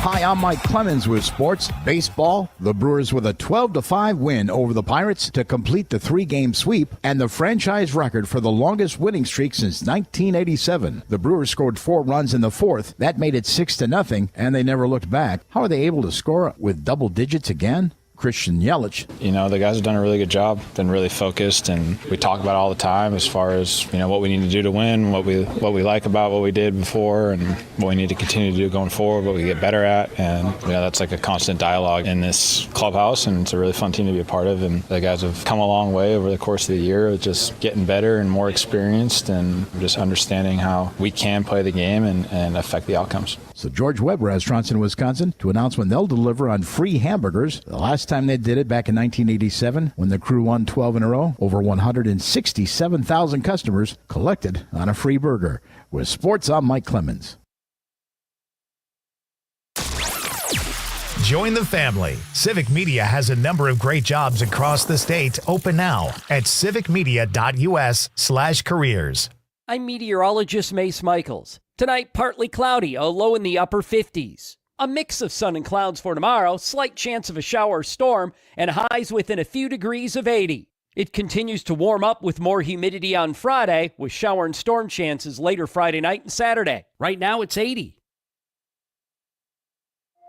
Hi, I'm Mike Clemens with sports. Baseball, the Brewers with a 12-5 win over the Pirates to complete the 3-game sweep and the franchise record for the longest winning streak since 1987. The Brewers scored 4 runs in the fourth. That made it 6-0, and they never looked back. How are they able to score with double digits again? Christian Yelich. You know, the guys have done a really good job, been really focused, and we talk about it all the time as far as, you know, what we need to do to win, what we like about what we did before, and what we need to continue to do going forward, what we get better at. And, you know, that's like a constant dialogue in this clubhouse, and it's a really fun team to be a part of. And the guys have come a long way over the course of the year, just getting better and more experienced and just understanding how we can play the game and affect the outcomes. So George Webb Restaurants in Wisconsin to announce when they'll deliver on free hamburgers. The last time they did it back in 1987 when the crew won 12 in a row, over 167,000 customers collected on a free burger. With sports, I'm Mike Clemens. Join the family. Civic Media has a number of great jobs across the state open now at civicmedia.us/careers. I'm meteorologist Mace Michaels. Tonight, partly cloudy, a low in the upper 50s. A mix of sun and clouds for tomorrow, slight chance of a shower or storm, and highs within a few degrees of 80. It continues to warm up with more humidity on Friday, with shower and storm chances later Friday night and Saturday. Right now, it's 80.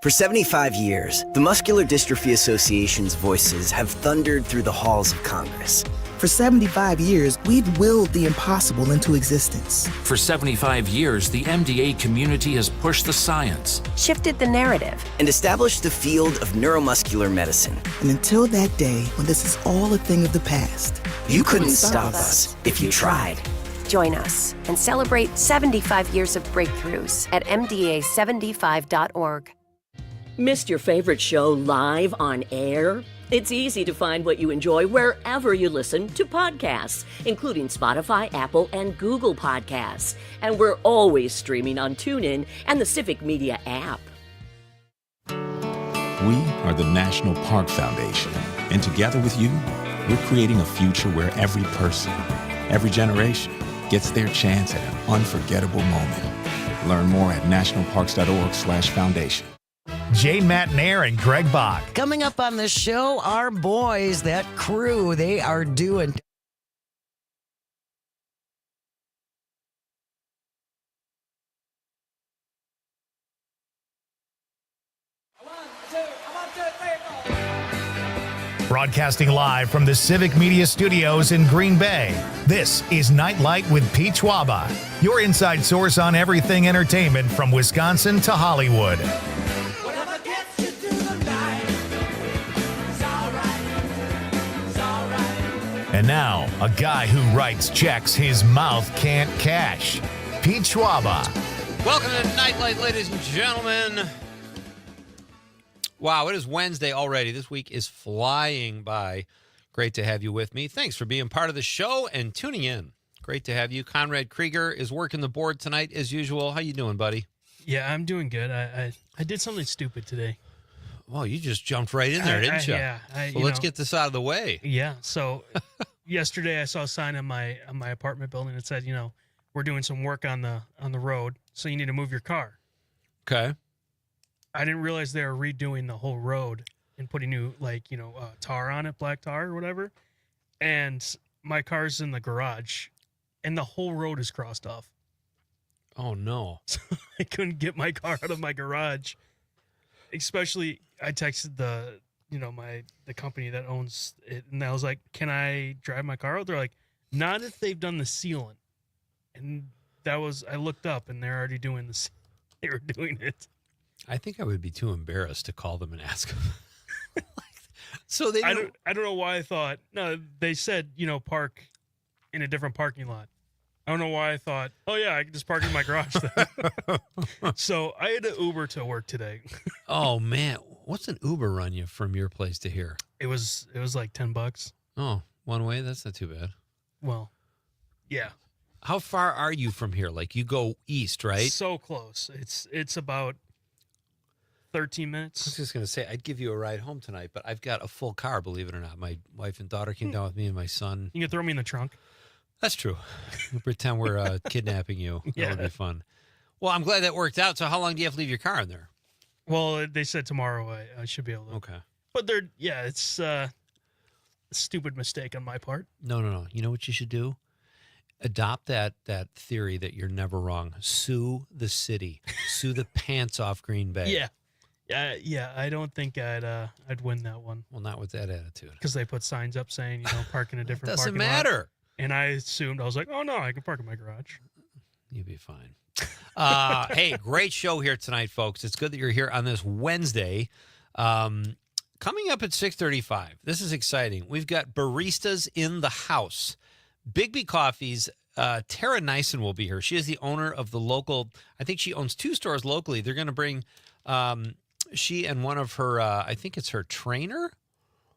For 75 years, the Muscular Dystrophy Association's voices have thundered through the halls of Congress. For 75 years, we've willed the impossible into existence. For 75 years, the MDA community has pushed the science, shifted the narrative, and established the field of neuromuscular medicine. And until that day when this is all a thing of the past, you couldn't stop us if you tried. Join us and celebrate 75 years of breakthroughs at MDA75.org. Missed your favorite show live on air? It's easy to find what you enjoy wherever you listen to podcasts, including Spotify, Apple, and Google Podcasts. And we're always streaming on TuneIn and the Civic Media app. We are the National Park Foundation, and together with you, we're creating a future where every person, every generation, gets their chance at an unforgettable moment. Learn more at nationalparks.org/foundation. Jay Matnair and Greg Bach. Coming up on the show, our boys, that crew, they are doing... Broadcasting live from the Civic Media Studios in Green Bay, this is Night Light with Pete Schwaba, your inside source on everything entertainment from Wisconsin to Hollywood. And now, a guy who writes checks his mouth can't cash, Pete Schwaba. Welcome to Nightlight, ladies and gentlemen. Wow, it is Wednesday already. This week is flying by. Great to have you with me. Thanks for being part of the show and tuning in. Great to have you. Conrad Krieger is working the board tonight as usual. How you doing, buddy? Yeah, I'm doing good. I did something stupid today. Well, you just jumped right in there, didn't you? Yeah. So let's get this out of the way. Yeah. So yesterday I saw a sign on my apartment building that said, we're doing some work on the road, so you need to move your car. Okay. I didn't realize they were redoing the whole road and putting new, tar on it, black tar or whatever. And my car's in the garage, and the whole road is crossed off. Oh, no. So I couldn't get my car out of my garage. Especially, I texted the company that owns it, and I was like, can I drive my car out? They're like, not if they've done the sealant. And I looked up, and they're already doing they were doing it. I think I would be too embarrassed to call them and ask them. So they I don't know why I thought, no, they said, park in a different parking lot. I don't know why I thought, oh yeah, I can just park in my garage then. So I had to Uber to work today. Oh man, what's an Uber run you from your place to here? It was like $10. Oh, one way? That's not too bad. Well, yeah. How far are you from here? Like you go east, right? So close. It's about 13 minutes. I was just going to say, I'd give you a ride home tonight, but I've got a full car, believe it or not. My wife and daughter came down with me and my son. You can throw me in the trunk. That's true. We'll pretend we're kidnapping you. Yeah. That would be fun. Well, I'm glad that worked out. So how long do you have to leave your car in there? Well, they said tomorrow I should be able to. Okay. But it's a stupid mistake on my part. No. You know what you should do? Adopt that theory that you're never wrong. Sue the city. Sue the pants off Green Bay. Yeah. I don't think I'd win that one. Well, not with that attitude. Because they put signs up saying, park in a different Doesn't parking lot. matter. And I was like, oh, no, I can park in my garage. You'll be fine. Hey, great show here tonight, folks. It's good that you're here on this Wednesday. Coming up at 6:35, this is exciting. We've got baristas in the house. Bigby Coffee's Tara Nyson will be here. She is the owner of the local, I think she owns 2 stores locally. They're going to bring she and one of her, I think it's her trainer.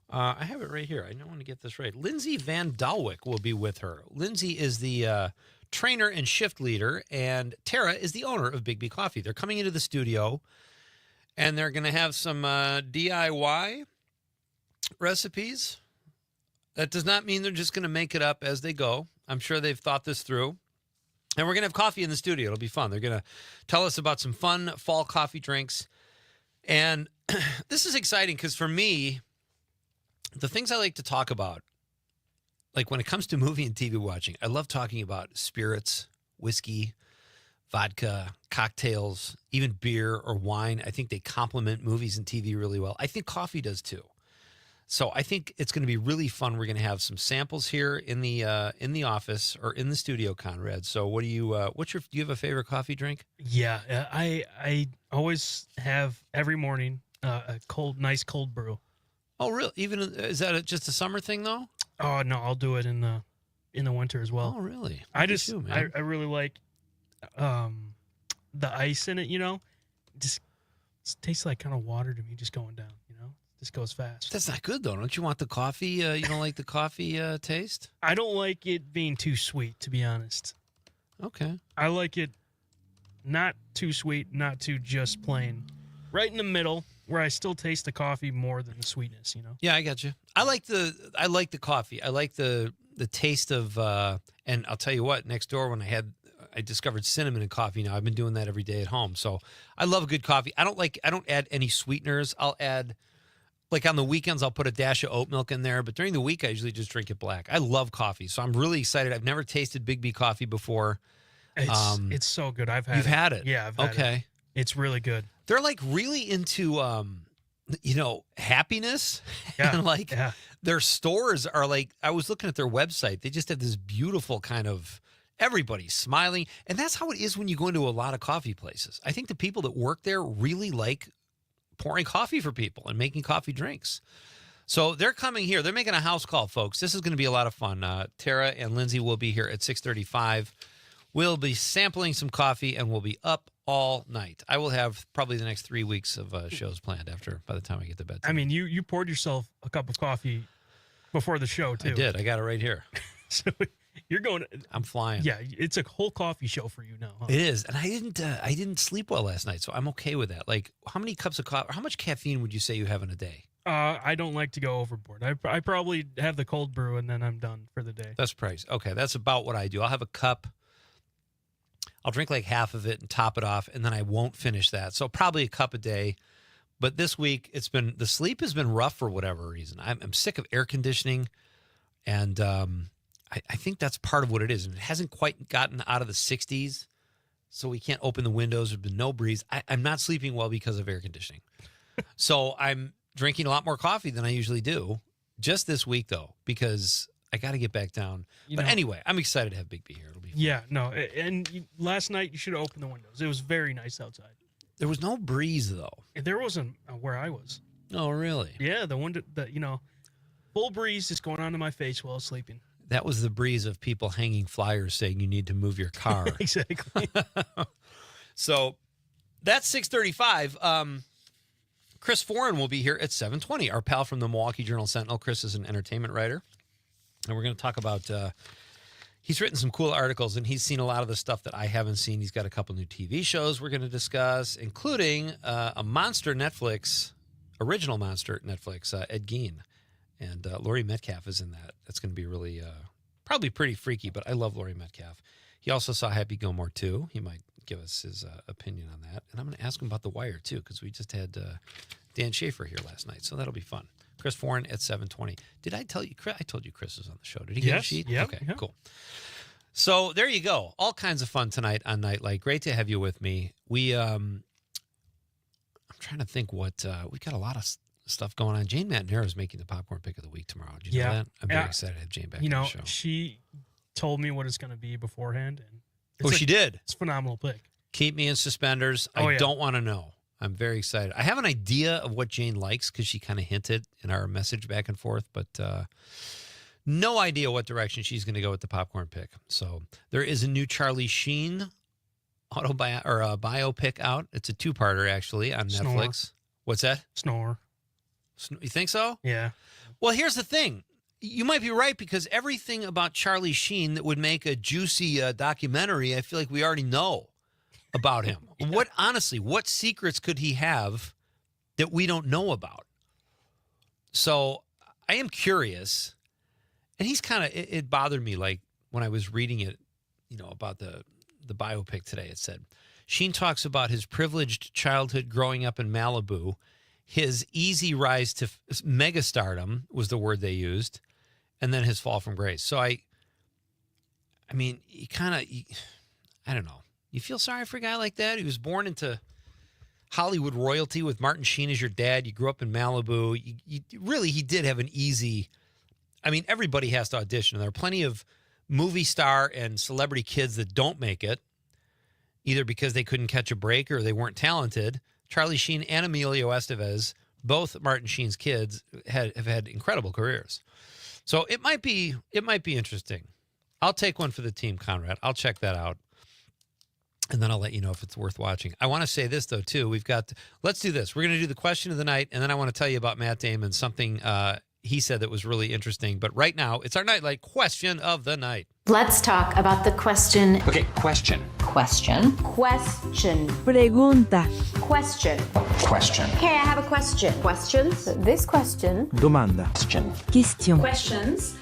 I have it right here. I don't want to get this right. Lindsay Van Dalwick will be with her. Lindsay is the trainer and shift leader, and Tara is the owner of Bigby Coffee. They're coming into the studio, and they're going to have some DIY recipes. That does not mean they're just going to make it up as they go. I'm sure they've thought this through. And we're going to have coffee in the studio. It'll be fun. They're going to tell us about some fun fall coffee drinks. And this is exciting because for me, the things I like to talk about, like when it comes to movie and TV watching, I love talking about spirits, whiskey, vodka, cocktails, even beer or wine. I think they complement movies and TV really well. I think coffee does too. So I think it's going to be really fun. We're going to have some samples here in the office or in the studio, Conrad. So what do you do you have a favorite coffee drink? Yeah, I always have every morning a nice cold brew. Oh, really? Is that just a summer thing though? Oh no, I'll do it in the winter as well. Oh, really? I really like the ice in it. Just tastes like kind of water to me, just going down. Just goes fast. That's not good though. Don't you want the coffee? You don't like the coffee taste? I don't like it being too sweet, to be honest. Okay. I like it not too sweet, not too just plain. Right in the middle, where I still taste the coffee more than the sweetness. Yeah, I got you. I like the coffee. I like the taste of. And I'll tell you what. Next door, when I discovered cinnamon in coffee. Now I've been doing that every day at home. So I love a good coffee. I don't add any sweeteners. I'll add. Like on the weekends, I'll put a dash of oat milk in there, but during the week, I usually just drink it black. I love coffee, so I'm really excited. I've never tasted Bigby coffee before. It's so good. You've had it? Yeah, I've had it. Okay. It's really good. They're like really into, happiness. Yeah. And their stores are like, I was looking at their website. They just have this beautiful kind of, everybody's smiling. And that's how it is when you go into a lot of coffee places. I think the people that work there really like pouring coffee for people and making coffee drinks. So they're coming here. They're making a house call, folks. This is going to be a lot of fun. Tara and Lindsay will be here at 6:35. We'll be sampling some coffee and we'll be up all night. I will have probably the next 3 weeks of shows planned by the time I get to bed tonight. I mean, you poured yourself a cup of coffee before the show, too. I did. I got it right here. So you're going. I'm flying. Yeah, it's a whole coffee show for you now. Huh? It is, and I didn't sleep well last night, so I'm okay with that. Like, how many cups of coffee? How much caffeine would you say you have in a day? I don't like to go overboard. I probably have the cold brew and then I'm done for the day. That's price. Okay, that's about what I do. I'll have a cup. I'll drink like half of it and top it off, and then I won't finish that. So probably a cup a day. But this week the sleep has been rough for whatever reason. I'm sick of air conditioning, and I think that's part of what it is. And it hasn't quite gotten out of the 60s, so we can't open the windows. There's been no breeze. I'm not sleeping well because of air conditioning. So I'm drinking a lot more coffee than I usually do. Just this week, though, because I got to get back down. But anyway, I'm excited to have Bigby here. It'll be fun. Yeah, no. And last night, you should have opened the windows. It was very nice outside. There was no breeze, though. There wasn't where I was. Oh, really? Yeah, the window, full breeze is going on in my face while I was sleeping. That was the breeze of people hanging flyers saying you need to move your car. Exactly. So that's 6:35. Chris Foran will be here at 7:20. Our pal from the Milwaukee Journal-Sentinel. Chris is an entertainment writer. And we're going to talk about, he's written some cool articles, and he's seen a lot of the stuff that I haven't seen. He's got a couple new TV shows we're going to discuss, including a original monster Netflix, Ed Gein. And Laurie Metcalf is in that. That's going to be really, probably pretty freaky, but I love Laurie Metcalf. He also saw Happy Gilmore 2. He might give us his opinion on that. And I'm going to ask him about The Wire, too, because we just had Dan Schaefer here last night, so that'll be fun. Chris Foran at 7:20. Did I tell you? I told you Chris was on the show. Did he get a sheet? Yeah. Okay, cool. So there you go. All kinds of fun tonight on Nightlight. Great to have you with me. I'm trying to think what we got a lot of stuff going on. Jane Matinero is making the popcorn pick of the week tomorrow. Did you know that? I'm very excited to have Jane back on the show. She told me what it's going to be beforehand. And she did? It's a phenomenal pick. Keep me in suspenders. I don't want to know. I'm very excited. I have an idea of what Jane likes because she kind of hinted in our message back and forth, but no idea what direction she's going to go with the popcorn pick. So there is a new Charlie Sheen biopic out. It's a two-parter, actually, on Netflix. What's that? Snore. You think so? Yeah. Well, here's the thing. You might be right because everything about Charlie Sheen that would make a juicy documentary, I feel like we already know about him. What secrets could he have that we don't know about? So I am curious. And he's kind of, it bothered me, like when I was reading it, about the biopic today. It said, Sheen talks about his privileged childhood growing up in Malibu, his easy rise to megastardom was the word they used, and then his fall from grace. So I mean, I don't know. You feel sorry for a guy like that? He was born into Hollywood royalty with Martin Sheen as your dad. You grew up in Malibu. He did have an easy, everybody has to audition. There are plenty of movie star and celebrity kids that don't make it, either because they couldn't catch a break or they weren't talented. Charlie Sheen and Emilio Estevez, both Martin Sheen's kids, have had incredible careers. So it might be interesting. I'll take one for the team, Conrad. I'll check that out. And then I'll let you know if it's worth watching. I want to say this, though, too. Let's do this. We're going to do the question of the night, and then I want to tell you about Matt Damon, something he said that was really interesting. But right now, it's our Nightlight question of the night. Let's talk about the question. Okay, question. Question. Pregunta. Question. Okay, I have a question. Questions? This question. Domanda. Question. Questions.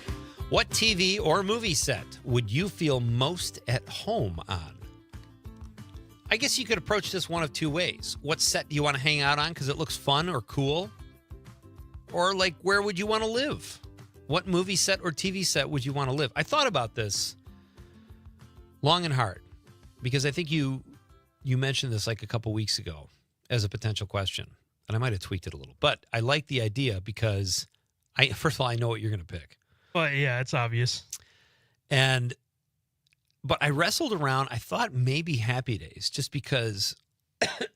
What TV or movie set would you feel most at home on? I guess you could approach this one of two ways. What set do you want to hang out on because it looks fun or cool? Or where would you want to live? What movie set or TV set would you want to live? I thought about this long and hard because I think you mentioned this a couple weeks ago as a potential question. And I might have tweaked it a little. But I like the idea because, first of all, I know what you're going to pick. Well, yeah, it's obvious. But I wrestled around. I thought maybe Happy Days, just because,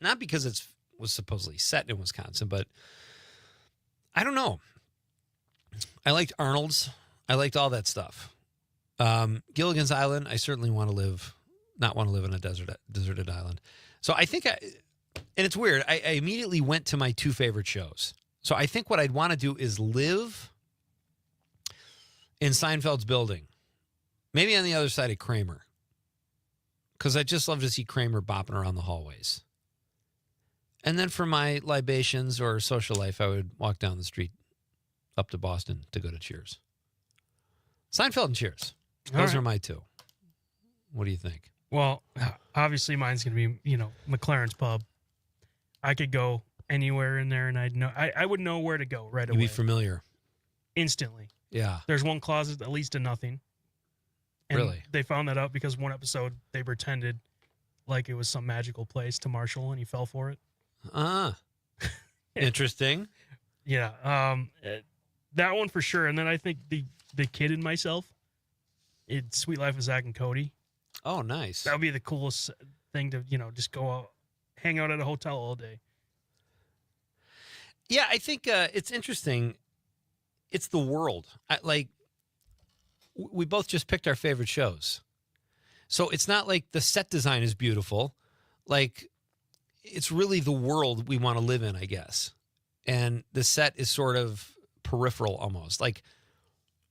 not because it was supposedly set in Wisconsin, but I don't know. I liked Arnold's. I liked all that stuff. Gilligan's Island, I certainly not want to live on a deserted island. So I think, and it's weird, I immediately went to my two favorite shows. So I think what I'd want to do is live in Seinfeld's building. Maybe on the other side of Kramer. Because I just love to see Kramer bopping around the hallways. And then for my libations or social life, I would walk down the street up to Boston to go to Cheers. Seinfeld and Cheers. Those are my two. What do you think? Well, obviously mine's going to be, McLaren's Pub. I could go anywhere in there and I would know where to go right away. You'd be familiar. Instantly. Yeah. There's one closet that leads to nothing. And really? They found that out because one episode they pretended like it was some magical place to Marshall and he fell for it. Interesting. Yeah. That one for sure. And then I think the Kid in Myself. It's Sweet Life of Zach and Cody. Oh, nice. That would be the coolest thing to, just go out, hang out at a hotel all day. Yeah, I think it's interesting. It's the world. We both just picked our favorite shows. So it's not like the set design is beautiful. It's really the world we want to live in, I guess. And the set is sort of peripheral almost.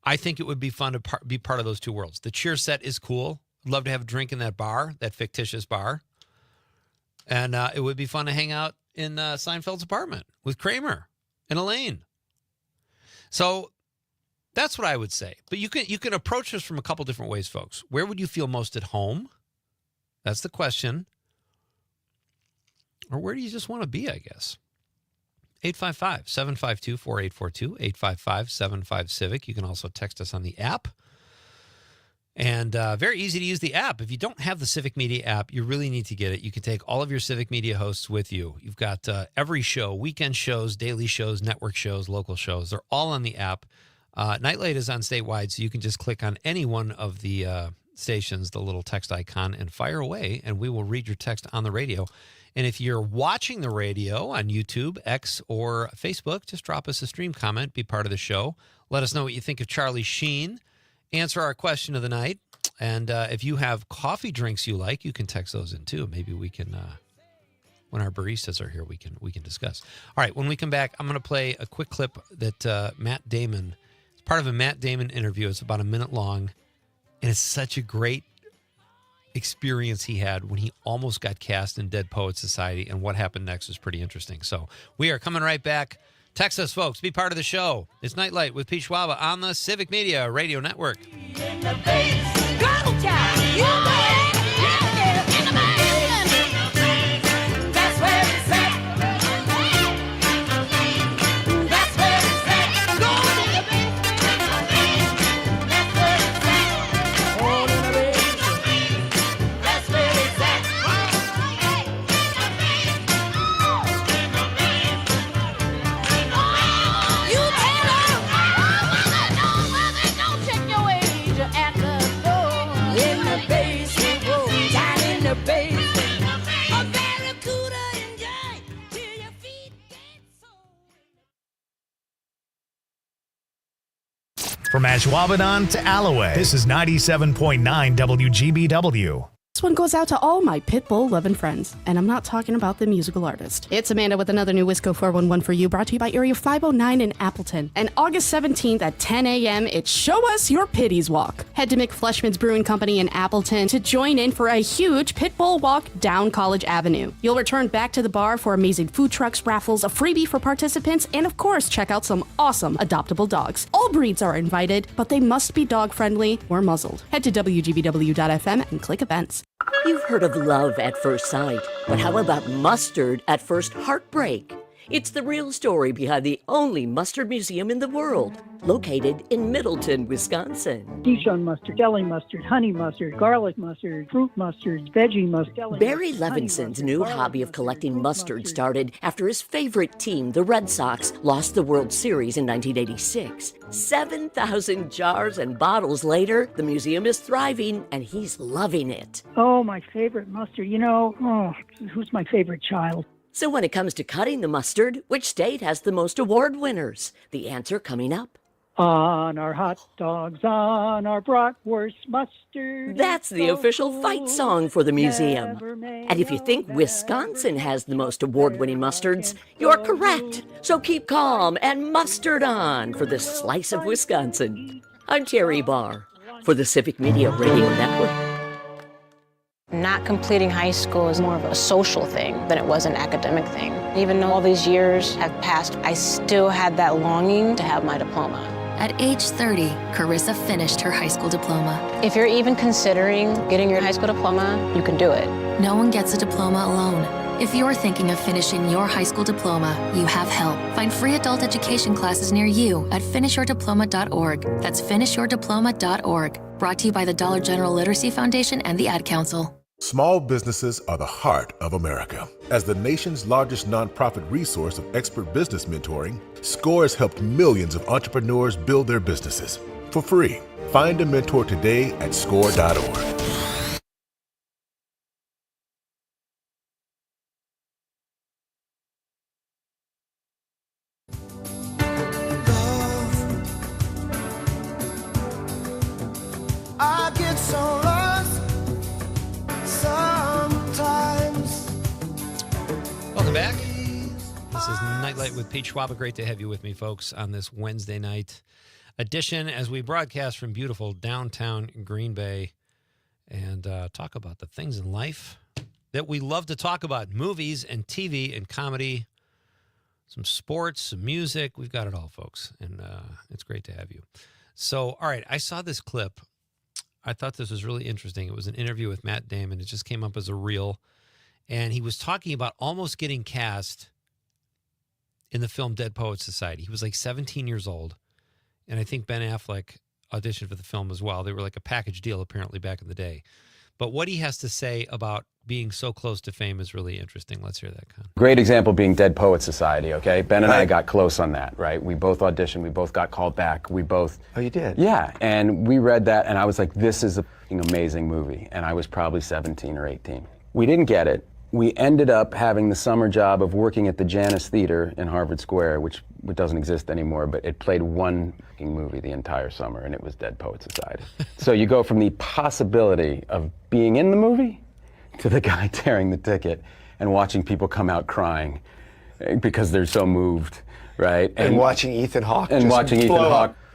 I think it would be fun to be part of those two worlds. The Cheers set is cool. I'd love to have a drink in that bar, that fictitious bar. And it would be fun to hang out in Seinfeld's apartment with Kramer and Elaine. So that's what I would say. But you can approach this from a couple different ways, folks. Where would you feel most at home? That's the question. Or where do you just want to be, I guess? 855-752-4842, 855-75-CIVIC. You can also text us on the app. And very easy to use the app. If you don't have the Civic Media app, you really need to get it. You can take all of your Civic Media hosts with you. You've got every show, weekend shows, daily shows, network shows, local shows. They're all on the app. Night Light is on statewide, so you can just click on any one of the stations, the little text icon, and fire away, and we will read your text on the radio. And if you're watching the radio on YouTube, X, or Facebook, just drop us a stream comment, be part of the show. Let us know what you think of Charlie Sheen. Answer our question of the night. And if you have coffee drinks you like, you can text those in too. Maybe we can, when our baristas are here, we can discuss. All right, when we come back, I'm going to play a quick clip that Matt Damon, it's part of a Matt Damon interview. It's about a minute long. And it's such a great experience he had when he almost got cast in Dead Poets Society. And what happened next is pretty interesting. So we are coming right back. Text us, folks. Be part of the show. It's Night Light with Pete Schwaba on the Civic Media Radio Network. In the base, girl child, you know, yeah, in the base, that's where it's at. That's where it's at. Go in the base, that's where it's at. All in the base, that's where it's at. You better don't check your age at the door. In the basement, down in the basement, a barracuda enjoy till your feet get sore. From Ashwaubenon to Alloway, this is 97.9 WGBW. This one goes out to all my Pitbull loving friends, and I'm not talking about the musical artist. It's Amanda with another new Wisco 411 for you, brought to you by Area 509 in Appleton. And August 17th at 10 a.m., it's Show Us Your Pitties Walk. Head to McFleshman's Brewing Company in Appleton to join in for a huge Pitbull walk down College Avenue. You'll return back to the bar for amazing food trucks, raffles, a freebie for participants, and of course, check out some awesome adoptable dogs. All breeds are invited, but they must be dog-friendly or muzzled. Head to WGBW.FM and click events. You've heard of love at first sight, but how about mustard at first heartbreak? It's the real story behind the only mustard museum in the world, located in Middleton, Wisconsin. Dijon mustard, deli mustard, honey mustard, garlic mustard, fruit mustard, veggie mustard. Barry Levinson's new hobby of collecting mustard started after his favorite team, the Red Sox, lost the World Series in 1986. 7,000 jars and bottles later, the museum is thriving and he's loving it. Oh, my favorite mustard. You know, who's my favorite child? So when it comes to cutting the mustard, which state has the most award winners? The answer coming up. On our hot dogs, on our bratwurst mustard. That's the official fight song for the museum. And if you think Wisconsin has the most award-winning mustards, you're correct. So keep calm and mustard on for this slice of Wisconsin. I'm Terry Barr for the Civic Media Radio Network. Not completing high school is more of a social thing than it was an academic thing. Even though all these years have passed, I still had that longing to have my diploma. At age 30, Carissa finished her high school diploma. If you're even considering getting your high school diploma, you can do it. No one gets a diploma alone. If you're thinking of finishing your high school diploma, you have help. Find free adult education classes near you at finishyourdiploma.org. That's finishyourdiploma.org. Brought to you by the Dollar General Literacy Foundation and the Ad Council. Small businesses are the heart of America. As the nation's largest nonprofit resource of expert business mentoring, SCORE has helped millions of entrepreneurs build their businesses for free. Find a mentor today at score.org. I get so lost sometimes. Welcome back. This is Nightlight with Pete Schwaba. Great to have you with me, folks, on this Wednesday night edition as we broadcast from beautiful downtown Green Bay and talk about the things in life that we love to talk about. Movies and TV and comedy, some sports, some music. We've got it all, folks, and it's great to have you. So, all right, I saw this clip. I thought this was really interesting. It was an interview with Matt Damon. It just came up as a reel. And he was talking about almost getting cast in the film Dead Poets Society. He was like 17 years old. And I think Ben Affleck auditioned for the film as well. They were like a package deal apparently back in the day. But what he has to say about being so close to fame is really interesting. Let's hear that, Con. Great example being Dead Poets Society, okay? Ben and I got close on that, right? We both auditioned, we both got called back, we both... Oh, you did? Yeah, and we read that, and I was like, this is a f***ing amazing movie. And I was probably 17 or 18. We didn't get it. We ended up having the summer job of working at the Janus Theater in Harvard Square, which doesn't exist anymore, but it played one f***ing movie the entire summer, and it was Dead Poets Society. So you go from the possibility of being in the movie to the guy tearing the ticket and watching people come out crying because they're so moved, right? And watching Ethan Hawke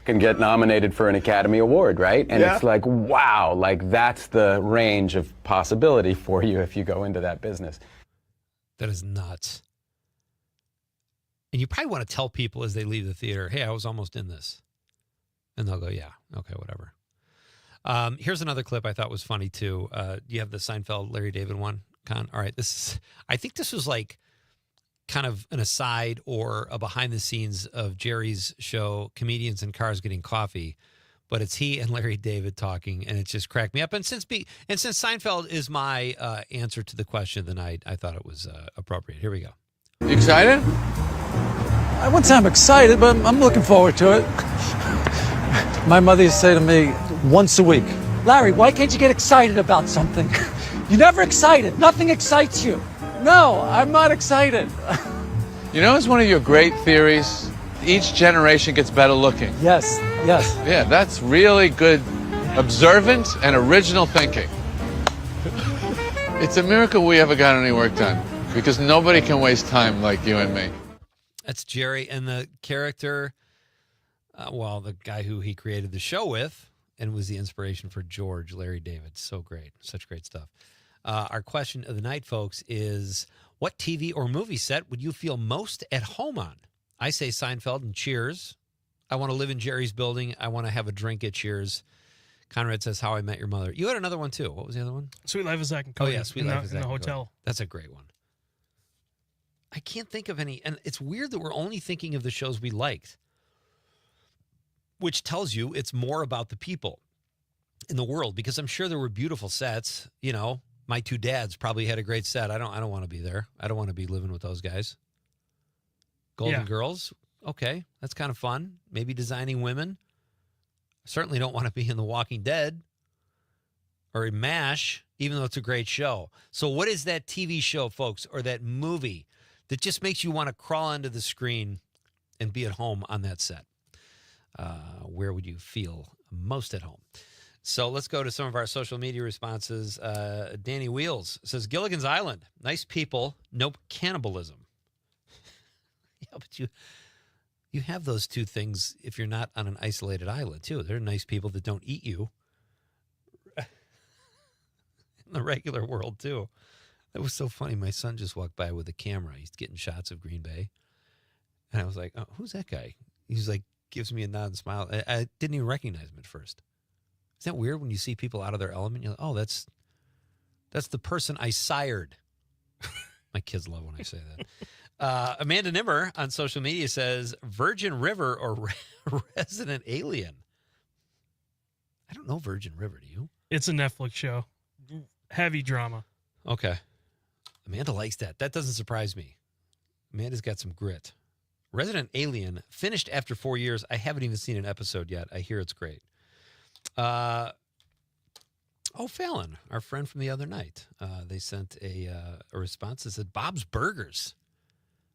can get nominated for an Academy Award, right? And Yeah. it's like, wow, like that's the range of possibility for you if you go into that business. That is nuts. And you probably want to tell people as they leave the theater, hey, I was almost in this. And they'll go, yeah, okay, whatever. Here's another clip I thought was funny, too. You have the Seinfeld Larry David one, Con? All right, I think this was like kind of an aside or a behind the scenes of Jerry's show, Comedians in Cars Getting Coffee. But it's he and Larry David talking, and it just cracked me up. And since Seinfeld is my answer to the question of the night, I thought it was appropriate. Here we go. You excited? I wouldn't say I'm excited, but I'm looking forward to it. My mother used to say to me once a week, Larry, why can't you get excited about something? You're never excited. Nothing excites you. No, I'm not excited. You know, it's one of your great theories. Each generation gets better looking. Yes, yes. Yeah, that's really good, observant and original thinking. It's a miracle we ever got any work done because nobody can waste time like you and me. That's Jerry, and the character, the guy who he created the show with and was the inspiration for George, Larry David. So great. Such great stuff. Our question of the night, folks, is what TV or movie set would you feel most at home on? I say Seinfeld and Cheers. I want to live in Jerry's building. I want to have a drink at Cheers. Conrad says How I Met Your Mother. You had another one, too. What was the other one? Sweet Life of Zack and Oh, Cody. yeah, Sweet Life of Zack in the and Cody. hotel. That's a great one. I can't think of any. And it's weird that we're only thinking of the shows we liked, which tells you it's more about the people in the world, because I'm sure there were beautiful sets. You know, my two dads probably had a great set. I don't want to be there. I don't want to be living with those guys. Golden Girls. Okay, that's kind of fun. Maybe designing women. I certainly don't want to be in The Walking Dead or in MASH, even though it's a great show. So what is that TV show, folks, or that movie that just makes you want to crawl onto the screen and be at home on that set? Where would you feel most at home? So let's go to some of our social media responses. Danny Wheels says, Gilligan's Island. Nice people, no cannibalism. Yeah, but you have those two things if you're not on an isolated island, too. There are nice people that don't eat you in the regular world, too. That was so funny. My son just walked by with a camera. He's getting shots of Green Bay. And I was like, oh, who's that guy? He's like, gives me a nod and smile. I didn't even recognize him at first. Isn't that weird when you see people out of their element? You're like, oh, that's the person I sired. My kids love when I say that. Amanda Nimmer on social media says, Virgin River or Resident Alien. I don't know Virgin River. Do you? It's a Netflix show. Heavy drama. Okay. Amanda likes that. That doesn't surprise me. Amanda's got some grit. Resident Alien, finished after 4 years. I haven't even seen an episode yet. I hear it's great. Fallon, our friend from the other night. They sent a response that said, Bob's Burgers.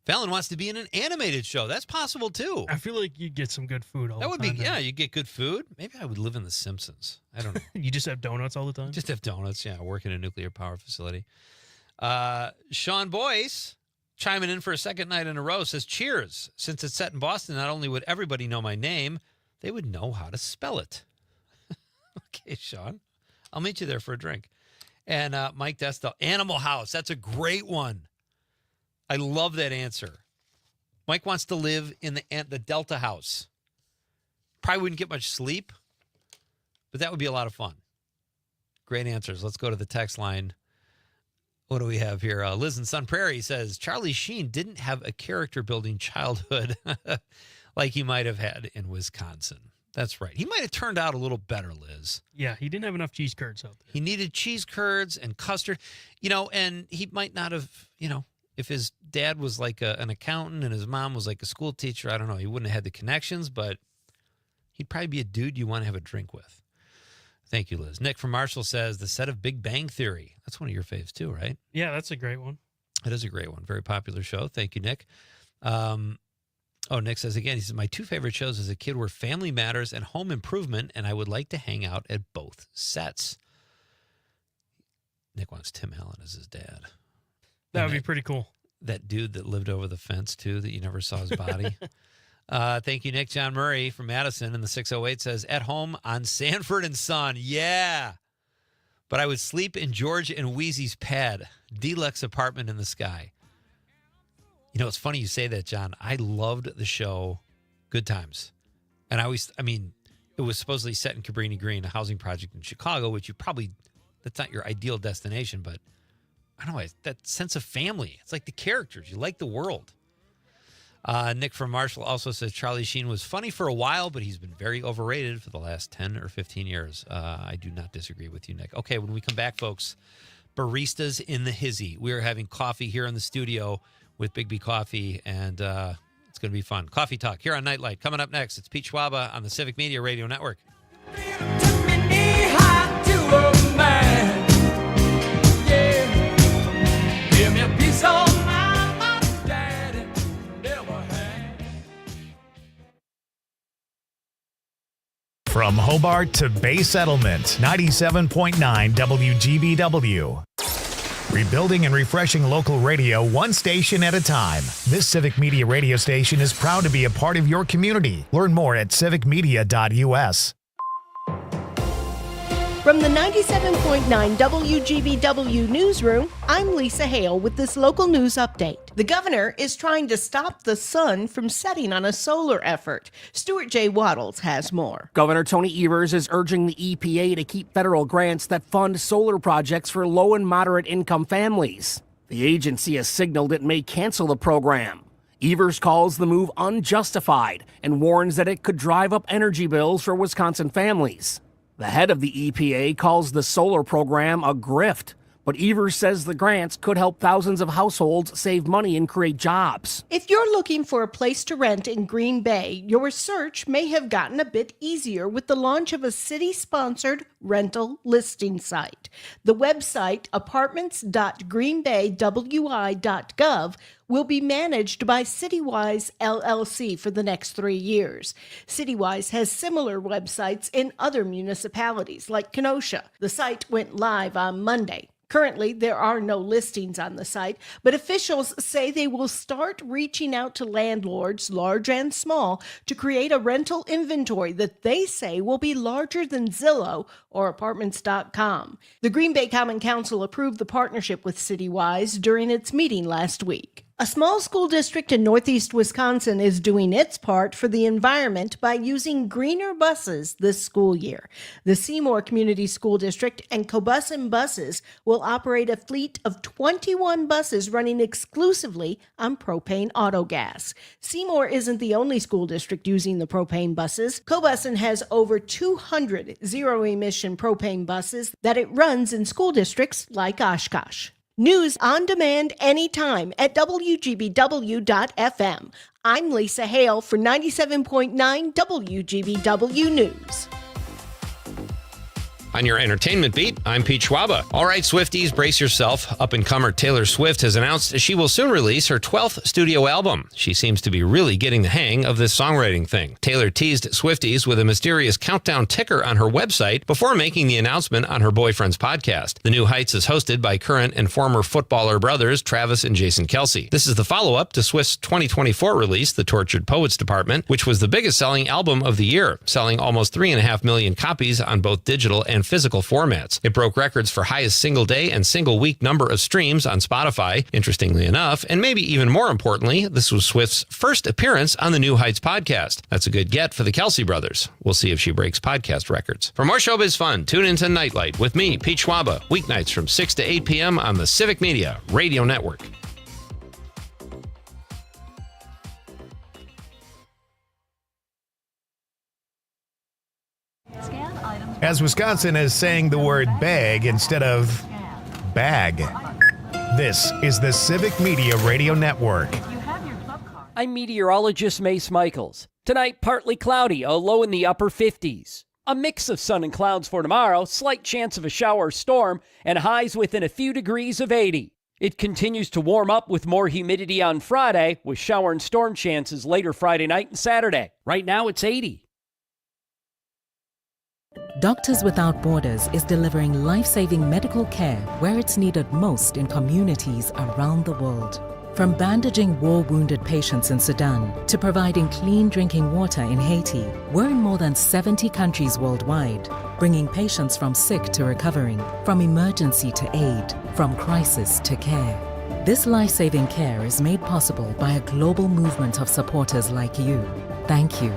Fallon wants to be in an animated show. That's possible, too. I feel like you'd get some good food all That the would time. be, yeah, you get good food. Maybe I would live in The Simpsons. I don't know. You just have donuts all the time? Just have donuts, yeah. Work in a nuclear power facility. Sean Boyce, chiming in for a second night in a row, says, Cheers. Since it's set in Boston, not only would everybody know my name, they would know how to spell it. Okay, Sean. I'll meet you there for a drink. And Mike Destel, Animal House. That's a great one. I love that answer. Mike wants to live in the Delta house. Probably wouldn't get much sleep, but that would be a lot of fun. Great answers. Let's go to the text line. What do we have here? Liz in Sun Prairie says, Charlie Sheen didn't have a character-building childhood like he might have had in Wisconsin. That's right. He might have turned out a little better, Liz. Yeah, he didn't have enough cheese curds out there. He needed cheese curds and custard, and he might not have, if his dad was like an accountant and his mom was like a school teacher, I don't know. He wouldn't have had the connections, but he'd probably be a dude you want to have a drink with. Thank you, Liz. Nick from Marshall says the set of Big Bang Theory. That's one of your faves too, right? Yeah, that's a great one. It is a great one. Very popular show. Thank you, Nick. Nick says again, he says, my two favorite shows as a kid were Family Matters and Home Improvement, and I would like to hang out at both sets. Nick wants Tim Allen as his dad. That would be pretty cool. That dude that lived over the fence, too, that you never saw his body. Thank you, Nick. John Murray from Madison in the 608 says, at home on Sanford and Son. Yeah. But I would sleep in George and Wheezy's pad, deluxe apartment in the sky. It's funny you say that, John. I loved the show Good Times. And it was supposedly set in Cabrini Green, a housing project in Chicago, which that's not your ideal destination, but I don't know, that sense of family. It's like the characters. You like the world. Nick from Marshall also says Charlie Sheen was funny for a while, but he's been very overrated for the last 10 or 15 years. I do not disagree with you, Nick. Okay, when we come back, folks, baristas in the hizzy. We are having coffee here in the studio with Big B Coffee, and it's going to be fun. Coffee Talk here on Night Light. Coming up next, it's Pete Schwaba on the Civic Media Radio Network. From Hobart to Bay Settlement, 97.9 WGBW. Rebuilding and refreshing local radio one station at a time. This Civic Media radio station is proud to be a part of your community. Learn more at civicmedia.us. From the 97.9 WGBW newsroom, I'm Lisa Hale with this local news update. The governor is trying to stop the sun from setting on a solar effort. Stuart J. Waddles has more. Governor Tony Evers is urging the EPA to keep federal grants that fund solar projects for low and moderate income families. The agency has signaled it may cancel the program. Evers calls the move unjustified and warns that it could drive up energy bills for Wisconsin families. The head of the EPA calls the solar program a grift, but Evers says the grants could help thousands of households save money and create jobs. If you're looking for a place to rent in Green Bay, your search may have gotten a bit easier with the launch of a city-sponsored rental listing site. The website apartments.greenbaywi.gov will be managed by CityWise LLC for the next 3 years. CityWise has similar websites in other municipalities like Kenosha. The site went live on Monday. Currently, there are no listings on the site, but officials say they will start reaching out to landlords, large and small, to create a rental inventory that they say will be larger than Zillow or Apartments.com. The Green Bay Common Council approved the partnership with CityWise during its meeting last week. A small school district in northeast Wisconsin is doing its part for the environment by using greener buses this school year. The Seymour Community School District and Cobusson Buses will operate a fleet of 21 buses running exclusively on propane autogas. Seymour isn't the only school district using the propane buses. Cobusson has over 200 zero-emission propane buses that it runs in school districts like Oshkosh. News on demand anytime at WGBW.FM. I'm Lisa Hale for 97.9 WGBW News. On your entertainment beat, I'm Pete Schwaba. All right, Swifties, brace yourself. Up-and-comer Taylor Swift has announced she will soon release her 12th studio album. She seems to be really getting the hang of this songwriting thing. Taylor teased Swifties with a mysterious countdown ticker on her website before making the announcement on her boyfriend's podcast. The New Heights is hosted by current and former footballer brothers Travis and Jason Kelce. This is the follow-up to Swift's 2024 release, The Tortured Poets Department, which was the biggest selling album of the year, selling almost 3.5 million copies on both digital and and physical formats. It broke records for highest single day and single week number of streams on Spotify, interestingly enough, and maybe even more importantly, this was Swift's first appearance on the New Heights podcast. That's a good get for the Kelsey brothers. We'll see if she breaks podcast records. For more showbiz fun, tune into Nightlight with me, Pete Schwaba, weeknights from 6 to 8 p.m. on the Civic Media Radio Network. As Wisconsin is saying the word bag instead of bag. This is the Civic Media Radio Network. I'm meteorologist Mace Michaels. Tonight, partly cloudy, a low in the upper 50s. A mix of sun and clouds for tomorrow, slight chance of a shower or storm, and highs within a few degrees of 80. It continues to warm up with more humidity on Friday, with shower and storm chances later Friday night and Saturday. Right now, it's 80. Doctors Without Borders is delivering life-saving medical care where it's needed most in communities around the world. From bandaging war-wounded patients in Sudan to providing clean drinking water in Haiti, we're in more than 70 countries worldwide, bringing patients from sick to recovering, from emergency to aid, from crisis to care. This life-saving care is made possible by a global movement of supporters like you. Thank you.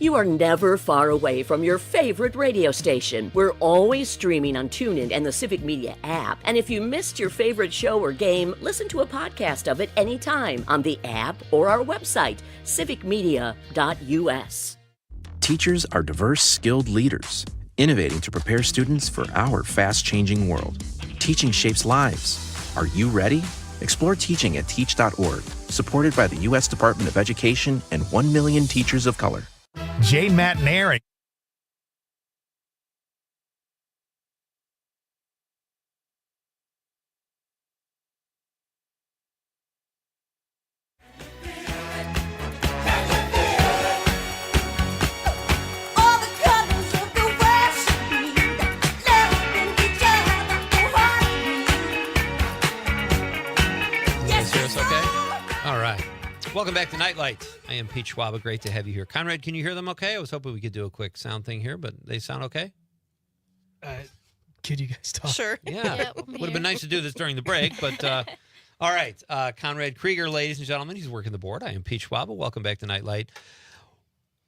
You are never far away from your favorite radio station. We're always streaming on TuneIn and the Civic Media app. And if you missed your favorite show or game, listen to a podcast of it anytime on the app or our website, civicmedia.us. Teachers are diverse, skilled leaders, innovating to prepare students for our fast-changing world. Teaching shapes lives. Are you ready? Explore teaching at teach.org, supported by the U.S. Department of Education and 1 million teachers of color. Jane Matinary. Welcome back to Nightlight. I am Pete Schwaba. Great to have you here. Conrad, can you hear them okay? I was hoping we could do a quick sound thing here, but they sound okay? Could you guys talk? Sure. Yeah. Would have been nice to do this during the break, but all right. Conrad Krieger, ladies and gentlemen, he's working the board. I am Pete Schwaba. Welcome back to Nightlight.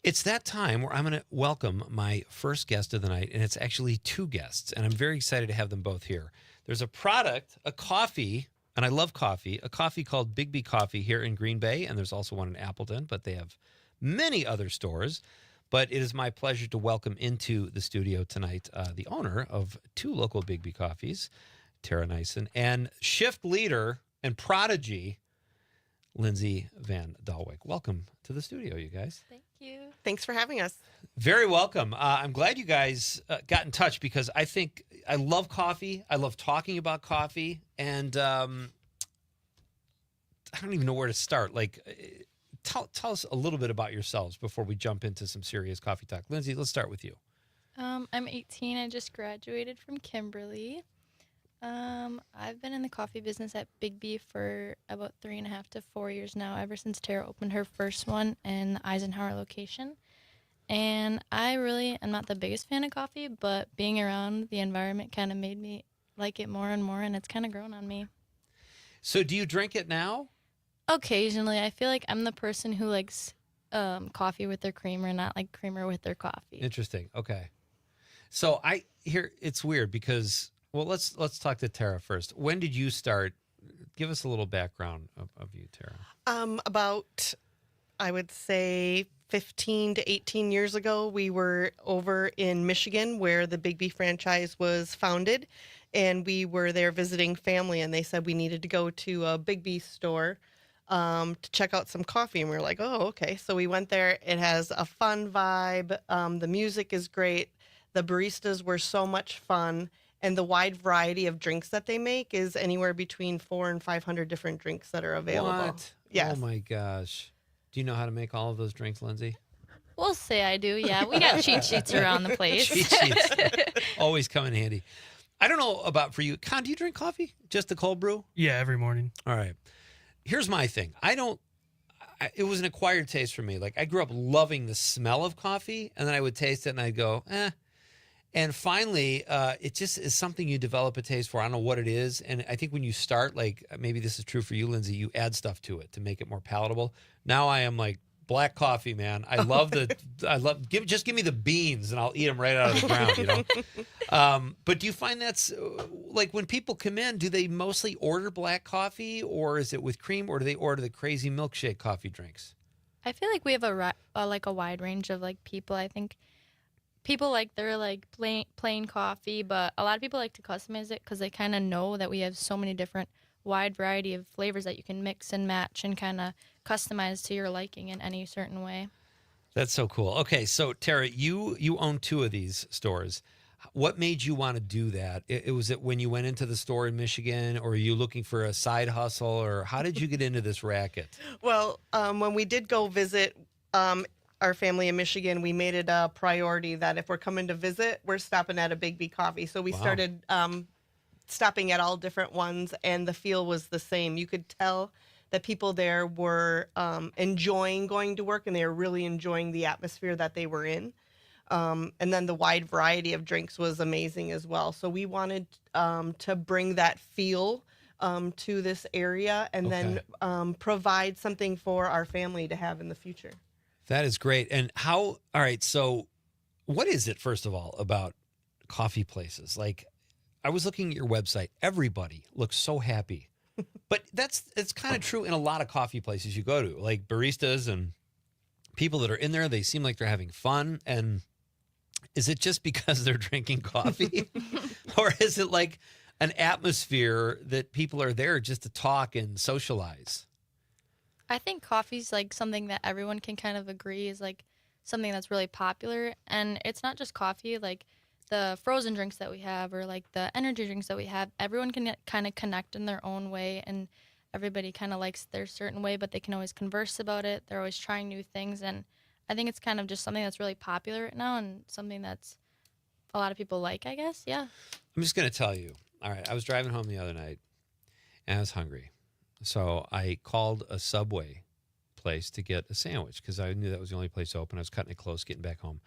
It's that time where I'm going to welcome my first guest of the night, and it's actually two guests, and I'm very excited to have them both here. There's a product, a coffee, and I love coffee, a coffee called Bigby Coffee here in Green Bay, and there's also one in Appleton, but they have many other stores. But it is my pleasure to welcome into the studio tonight the owner of two local Bigby Coffees, Tara Nyssen, and shift leader and prodigy, Lindsay Van Dalwyk. Welcome to the studio, you guys. Thank you. Thanks for having us. Very welcome. I'm glad you guys got in touch because I think I love coffee. I love talking about coffee. And I don't even know where to start. Like, tell us a little bit about yourselves before we jump into some serious coffee talk. Lindsay, let's start with you. I'm 18. I just graduated from Kimberly. I've been in the coffee business at Bigby for about 3.5 to 4 years now, ever since Tara opened her first one in the Eisenhower location. And I really am not the biggest fan of coffee, but being around the environment kind of made me like it more and more, and it's kind of grown on me. So do you drink it now? Occasionally. I feel like I'm the person who likes coffee with their creamer, not like creamer with their coffee. Interesting. Okay. So it's weird because... Well, let's talk to Tara first. When did you start? Give us a little background of you, Tara. About, I would say, 15 to 18 years ago, we were over in Michigan where the Bigby franchise was founded, and we were there visiting family, and they said we needed to go to a Bigby store to check out some coffee, and we were like, oh, okay. So we went there. It has a fun vibe. The music is great. The baristas were so much fun. And the wide variety of drinks that they make is anywhere between 400 and 500 different drinks that are available. What? Yes. Oh, my gosh. Do you know how to make all of those drinks, Lindsay? We'll say I do, yeah. We got cheat sheets around the place. Cheat sheets. Always come in handy. I don't know about for you. Con, do you drink coffee? Just the cold brew? Yeah, every morning. All right. Here's my thing. I it was an acquired taste for me. Like I grew up loving the smell of coffee, and then I would taste it and I'd go, eh. And finally, it just is something you develop a taste for. I don't know what it is. And I think when you start, like maybe this is true for you, Lindsay, you add stuff to it to make it more palatable. Now I am like black coffee, man. I love just give me the beans and I'll eat them right out of the ground, you know? But do you find that's like when people come in, do they mostly order black coffee or is it with cream or do they order the crazy milkshake coffee drinks? I feel like we have a wide range of like people. I think people like their like plain coffee, but a lot of people like to customize it because they kind of know that we have so many different wide variety of flavors that you can mix and match and kind of customize to your liking in any certain way. That's so cool. Okay, so Tara, you own 2 of these stores. What made you want to do that? Was it when you went into the store in Michigan, or are you looking for a side hustle, or how did you get into this racket? Well, when we did go visit our family in Michigan, we made it a priority that if we're coming to visit, we're stopping at a Big B Coffee. So we started stopping at all different ones, and the feel was the same. You could tell that people there were enjoying going to work, and they were really enjoying the atmosphere that they were in. And then the wide variety of drinks was amazing as well. So we wanted to bring that feel to this area and then provide something for our family to have in the future. That is great. And all right, so what is it, first of all, about coffee places? Like, I was looking at your website. Everybody looks so happy. But it's kind of true in a lot of coffee places you go to, like baristas and people that are in there, they seem like they're having fun. And is it just because they're drinking coffee? Or is it like an atmosphere that people are there just to talk and socialize? I think coffee's like something that everyone can kind of agree is like something that's really popular. And it's not just coffee, like the frozen drinks that we have or like the energy drinks that we have, everyone can kind of connect in their own way, and everybody kind of likes their certain way, but they can always converse about it. They're always trying new things, and I think it's kind of just something that's really popular right now and something that's a lot of people like, I guess. Yeah. I'm just going to tell you. All right, I was driving home the other night and I was hungry. So I called a Subway place to get a sandwich because I knew that was the only place open. I was cutting it close, getting back home.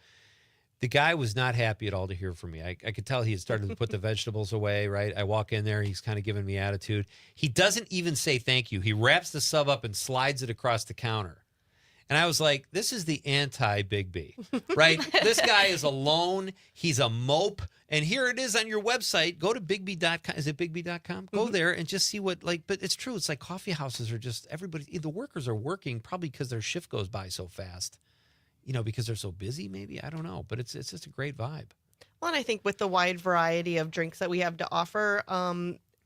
The guy was not happy at all to hear from me. I could tell he had started to put the vegetables away, right? I walk in there. He's kind of giving me attitude. He doesn't even say thank you. He wraps the sub up and slides it across the counter. And I was like, this is the anti-Big B, right? This guy is alone. He's a mope. And here it is on your website. Go to bigb.com. Is it bigb.com? Go there and just see what, like, but it's true. It's like coffee houses are just, everybody, the workers are working probably because their shift goes by so fast. You know, because they're so busy, maybe. I don't know. But it's just a great vibe. Well, and I think with the wide variety of drinks that we have to offer,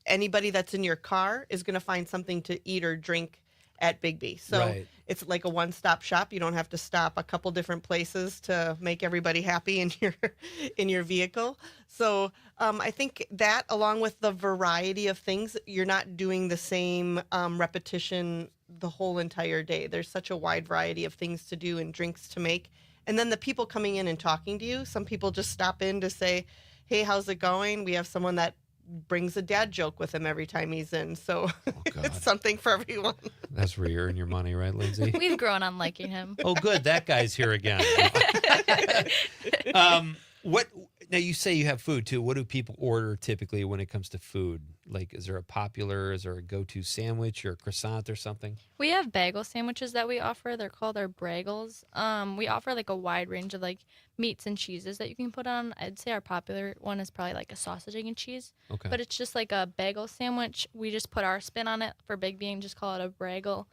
anybody that's in your car is going to find something to eat or drink at Big B. So it's like a one-stop shop. You don't have to stop a couple different places to make everybody happy in your vehicle. So I think that, along with the variety of things, you're not doing the same repetition the whole entire day. There's such a wide variety of things to do and drinks to make. And then the people coming in and talking to you, some people just stop in to say, hey, how's it going? We have someone that brings a dad joke with him every time he's in. So it's something for everyone. That's where you earn your money, right, Lindsay? We've grown on liking him. Oh, good. That guy's here again. Now, you say you have food, too. What do people order typically when it comes to food? Like, is there a go-to sandwich or a croissant or something? We have bagel sandwiches that we offer. They're called our Braggles. We offer like a wide range of like meats and cheeses that you can put on. I'd say our popular one is probably like a sausage, egg, and cheese. Okay. But it's just like a bagel sandwich. We just put our spin on it for Big B and just call it a Braggle.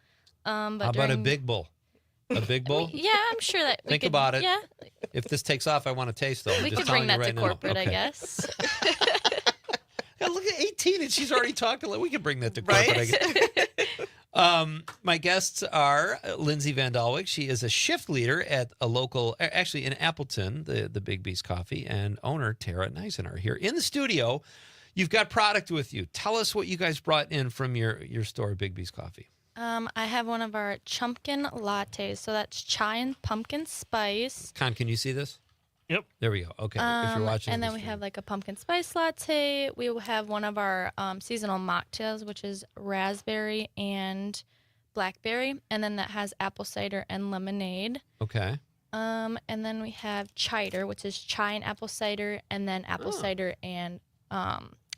How about a Big Bull? A Big Bull? Yeah, I'm sure that we Think could, about it. Yeah. If this takes off, I want to taste though. We could bring that to corporate, I guess. Yeah, look at 18 and she's already talking. We can bring that to corporate, I guess. My guests are Lindsay Van Dalwyk. She is a shift leader at a local, actually in Appleton, the Big B's Coffee, and owner Tara Neisen are here in the studio. You've got product with you. Tell us what you guys brought in from your store, Big B's Coffee. I have one of our chumpkin lattes. So that's chai and pumpkin spice. Con, can you see this? Yep. There we go. Okay. If you're watching. And then we have like a pumpkin spice latte. We will have one of our seasonal mocktails, which is raspberry and blackberry, and then that has apple cider and lemonade. Okay. And then we have cider, which is chai and apple cider, and then apple cider and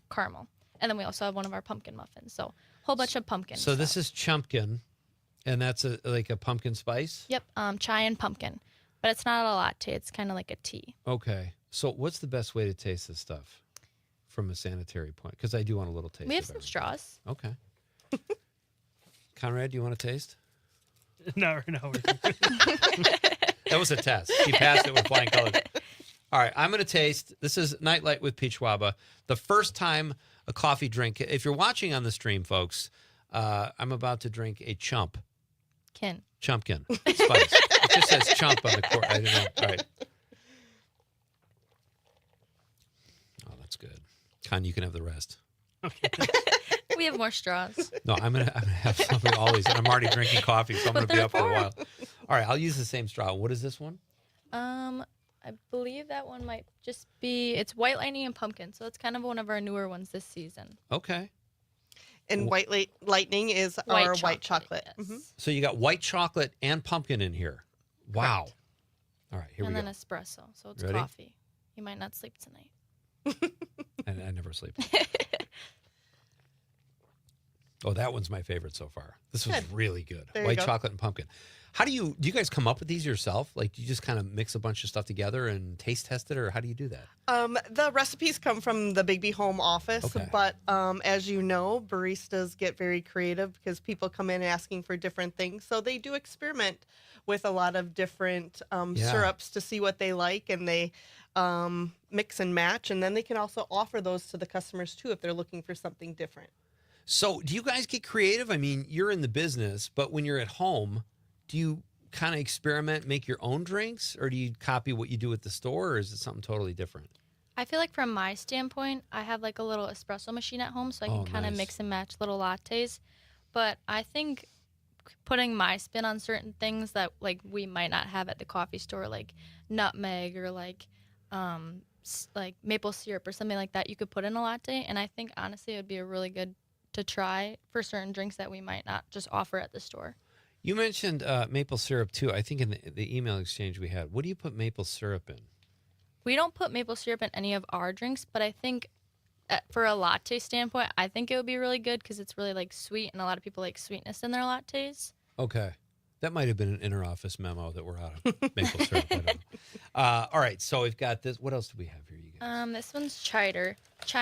caramel. And then we also have one of our pumpkin muffins. So whole bunch of pumpkin. So this is chumpkin, and that's like a pumpkin spice? Yep, chai and pumpkin. But it's not a latte. It's kind of like a tea. Okay. So what's the best way to taste this stuff from a sanitary point? Because I do want a little taste. We have some straws. Okay. Conrad, do you want to taste? Not right now. That was a test. He passed it with flying colors. All right, I'm going to taste. This is Nite Lite with Pete Schwaba. The first time a coffee drink. If you're watching on the stream, folks, I'm about to drink a chumpkin spice. It just says chump on the court. I don't know. All right. Oh, that's good. Con, you can have the rest. Okay. We have more straws. No, I'm gonna have something always. And I'm already drinking coffee, so I'm gonna be up for a while. All right, I'll use the same straw. What is this one? I believe that one might just be. It's white lightning and pumpkin, so it's kind of one of our newer ones this season. Okay. And white lightning is our white chocolate. Yes. Mm-hmm. So you got white chocolate and pumpkin in here. Wow. Correct. All right, here we and go. then espresso, so it's Ready? coffee. You might not sleep tonight. And I never sleep. Oh, that one's my favorite so far. This was really good. There you White go. chocolate and pumpkin. How do you guys come up with these yourself? Like, do you just kind of mix a bunch of stuff together and taste test it, or how do you do that? The recipes come from the Big B home office, Okay. but as you know, baristas get very creative because people come in asking for different things. So they do experiment with a lot of different syrups to see what they like, and they mix and match. And then they can also offer those to the customers, too, if they're looking for something different. So do you guys get creative? I mean, you're in the business, but when you're at home, do you kind of experiment, make your own drinks, or do you copy what you do at the store, or is it something totally different? I feel like from my standpoint, I have like a little espresso machine at home, so I can kind of mix and match little lattes. But I think putting my spin on certain things that like we might not have at the coffee store, like nutmeg or like maple syrup or something like that, you could put in a latte. And I think honestly, it would be a really good to try for certain drinks that we might not just offer at the store. You mentioned maple syrup too. I think in the email exchange we had. What do you put maple syrup in? We don't put maple syrup in any of our drinks, but I think for a latte standpoint, I think it would be really good because it's really like sweet, and a lot of people like sweetness in their lattes. Okay. That might have been an inter-office memo that we're out of maple syrup. I don't know. All right, so we've got this. What else do we have here, you guys? This one's chai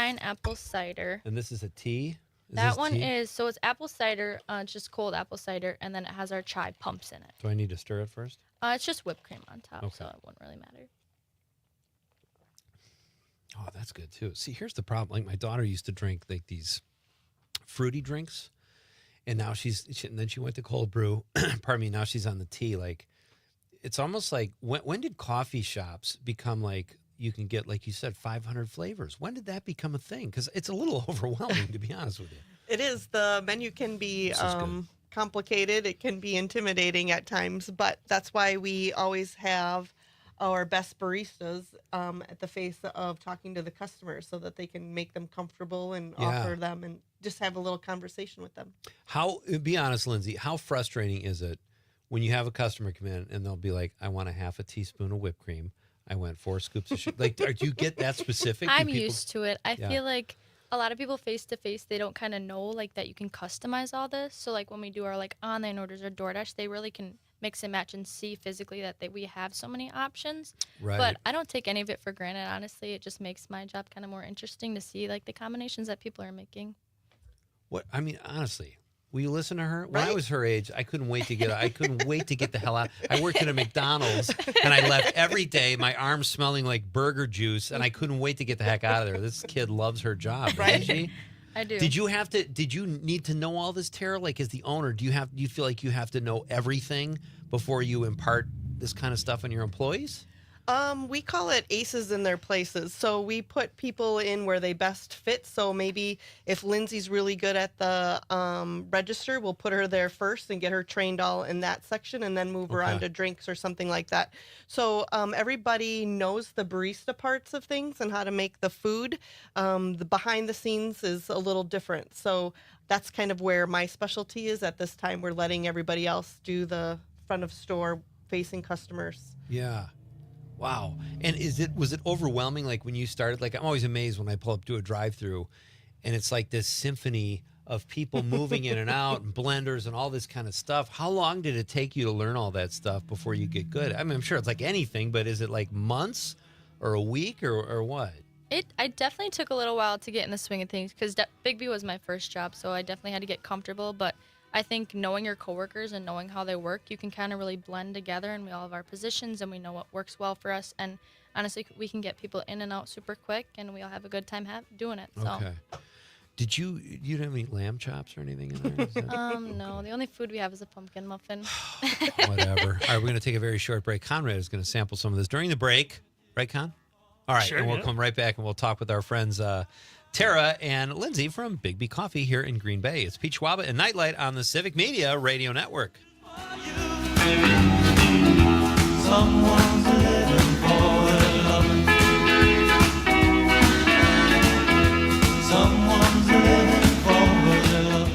and apple cider. And this is a tea? That one is, so it's apple cider, it's just cold apple cider, and then it has our chai pumps in it. Do I need to stir it first? It's just whipped cream on top, Okay. so it wouldn't really matter. Oh, that's good too. See, here's the problem. Like my daughter used to drink like these fruity drinks, and now and then she went to cold brew. Pardon me. Now she's on the tea. Like, it's almost like when did coffee shops become like you can get, like you said, 500 flavors? When did that become a thing? Because it's a little overwhelming, to be honest with you. It is. The menu can be complicated. It can be intimidating at times, but that's why we always have our best baristas at the face of talking to the customers so that they can make them comfortable and offer them and just have a little conversation with them. Be honest, Lindsay, how frustrating is it when you have a customer come in and they'll be like, I want a half a teaspoon of whipped cream. I went 4 scoops of sugar. Like, do you get that specific? I'm used to it. I feel like a lot of people face to face, they don't kind of know like that you can customize all this. So like when we do our like online orders or DoorDash, they really can mix and match and see physically that we have so many options. Right. But I don't take any of it for granted. Honestly, it just makes my job kind of more interesting to see like the combinations that people are making. What I mean, honestly, will you listen to her? When I was her age, I couldn't wait to get the hell out. I worked at a McDonald's and I left every day, my arms smelling like burger juice, and I couldn't wait to get the heck out of there. This kid loves her job, doesn't she? I do. Did you need to know all this, Tara? Like, as the owner, do you feel like you have to know everything before you impart this kind of stuff on your employees? We call it aces in their places. So we put people in where they best fit. So maybe if Lindsay's really good at the register, we'll put her there first and get her trained all in that section and then move her on to drinks or something like that. So everybody knows the barista parts of things and how to make the food. The behind the scenes is a little different. So that's kind of where my specialty is at this time. We're letting everybody else do the front of store facing customers. Yeah. Wow. And was it overwhelming like when you started? Like I'm always amazed when I pull up to a drive-through and it's like this symphony of people moving in and out and blenders and all this kind of stuff. How long did it take you to learn all that stuff before you get good? I mean, I'm sure it's like anything, but is it like months or a week or what? I definitely took a little while to get in the swing of things because Big B was my first job, so I definitely had to get comfortable. But I think knowing your coworkers and knowing how they work, you can kind of really blend together, and we all have our positions, and we know what works well for us. And honestly, we can get people in and out super quick, and we all have a good time doing it. So. Okay. Did you have any lamb chops or anything in there? No. The only food we have is a pumpkin muffin. Whatever. All right, we're going to take a very short break. Conrad is going to sample some of this during the break. Right, Con? All right, Sure, and we'll yeah. come right back and we'll talk with our friends Tara and Lindsay from Big B Coffee here in Green Bay. It's Pete Schwaba and Nite Lite on the Civic Media Radio Network. Someone's living for their love. Someone's living for their love.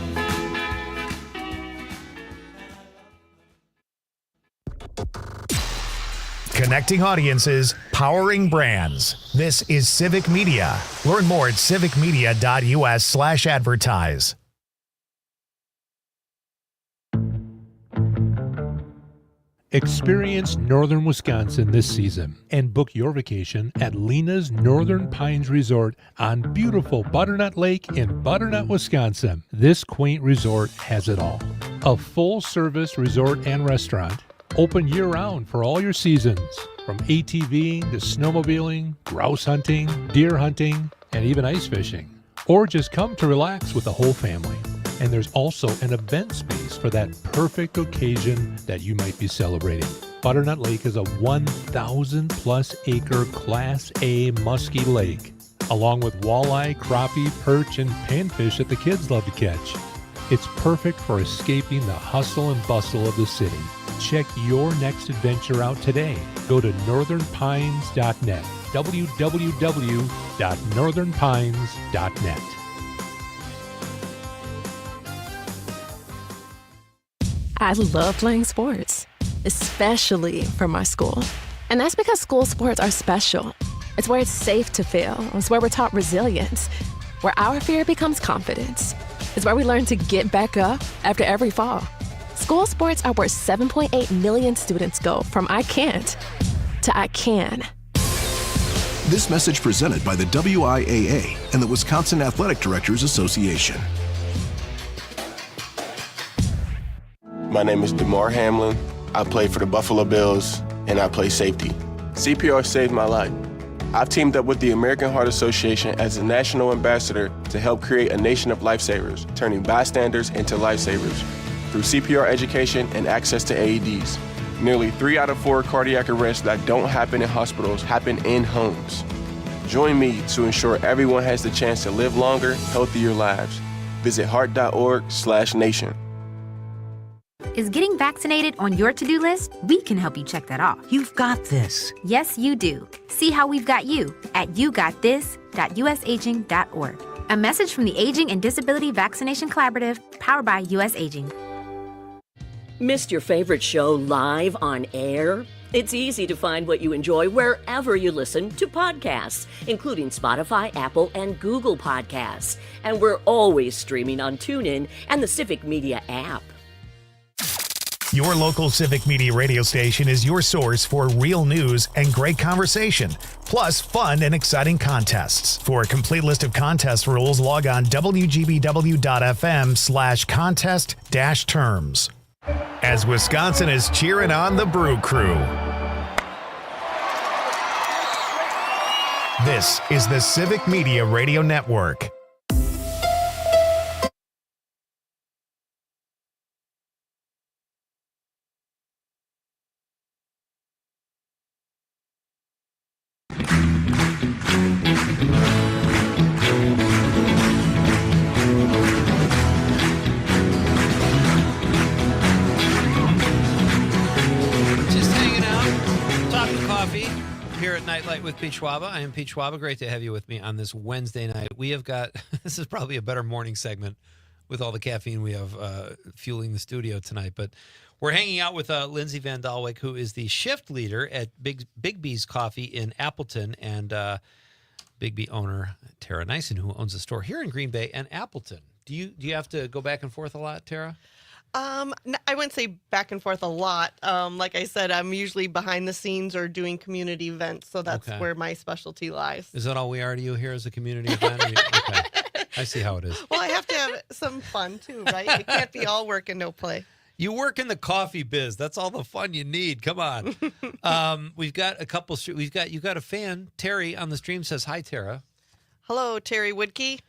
Connecting audiences, powering brands. This is Civic Media. Learn more at civicmedia.us/advertise. Experience northern Wisconsin this season and book your vacation at Lena's Northern Pines Resort on beautiful Butternut Lake in Butternut, Wisconsin. This quaint resort has it all. A full-service resort and restaurant, open year-round for all your seasons, from ATVing to snowmobiling, grouse hunting, deer hunting, and even ice fishing. Or just come to relax with the whole family. And there's also an event space for that perfect occasion that you might be celebrating. Butternut Lake is a 1,000-plus acre Class A musky lake, along with walleye, crappie, perch, and panfish that the kids love to catch. It's perfect for escaping the hustle and bustle of the city. Check your next adventure out today. Go to northernpines.net, www.northernpines.net. I love playing sports, especially for my school. And that's because school sports are special. It's where it's safe to fail. It's where we're taught resilience, where our fear becomes confidence. It's where we learn to get back up after every fall. School sports are where 7.8 million students go from I can't to I can. This message presented by the WIAA and the Wisconsin Athletic Directors Association. My name is DeMar Hamlin. I play for the Buffalo Bills, and I play safety. CPR saved my life. I've teamed up with the American Heart Association as a national ambassador to help create a nation of lifesavers, turning bystanders into lifesavers through CPR education and access to AEDs. Nearly 3 out of 4 cardiac arrests that don't happen in hospitals happen in homes. Join me to ensure everyone has the chance to live longer, healthier lives. Visit heart.org/nation. Is getting vaccinated on your to-do list? We can help you check that off. You've got this. Yes, you do. See how we've got you at yougotthis.usaging.org. A message from the Aging and Disability Vaccination Collaborative, powered by US Aging. Missed your favorite show live on air? It's easy to find what you enjoy wherever you listen to podcasts, including Spotify, Apple, and Google Podcasts. And we're always streaming on TuneIn and the Civic Media app. Your local Civic Media radio station is your source for real news and great conversation, plus fun and exciting contests. For a complete list of contest rules, log on wgbw.fm/contest-terms. As Wisconsin is cheering on the Brew Crew. This is the Civic Media Radio Network. with Pete Schwaba. I am Pete Schwaba. Great to have you with me on this Wednesday night. We have got, this is probably a better morning segment with all the caffeine we have fueling the studio tonight. But we're hanging out with Lindsay Van Dalwyk, who is the shift leader at Big B's Coffee in Appleton, and Big B owner Tara Nyson, who owns a store here in Green Bay and Appleton. Do you have to go back and forth a lot, Tara? I wouldn't say back and forth a lot. Like I said, I'm usually behind the scenes or doing community events, so that's Okay. where my specialty lies. Is that all we are to you here as a community event? Okay. I see how it is. Well, I have to have some fun too, right? It can't be all work and no play. You work in the coffee biz. That's all the fun you need. Come on. We've got a couple. You got a fan. Terry on the stream says hi, Tara. Hello, Terry Woodkey.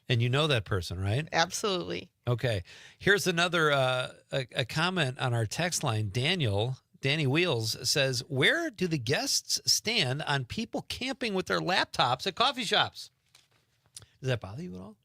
And you know that person, right? Absolutely. Okay. Here's another a comment on our text line. Danny Wheels says, "Where do the guests stand on people camping with their laptops at coffee shops?" Does that bother you at all?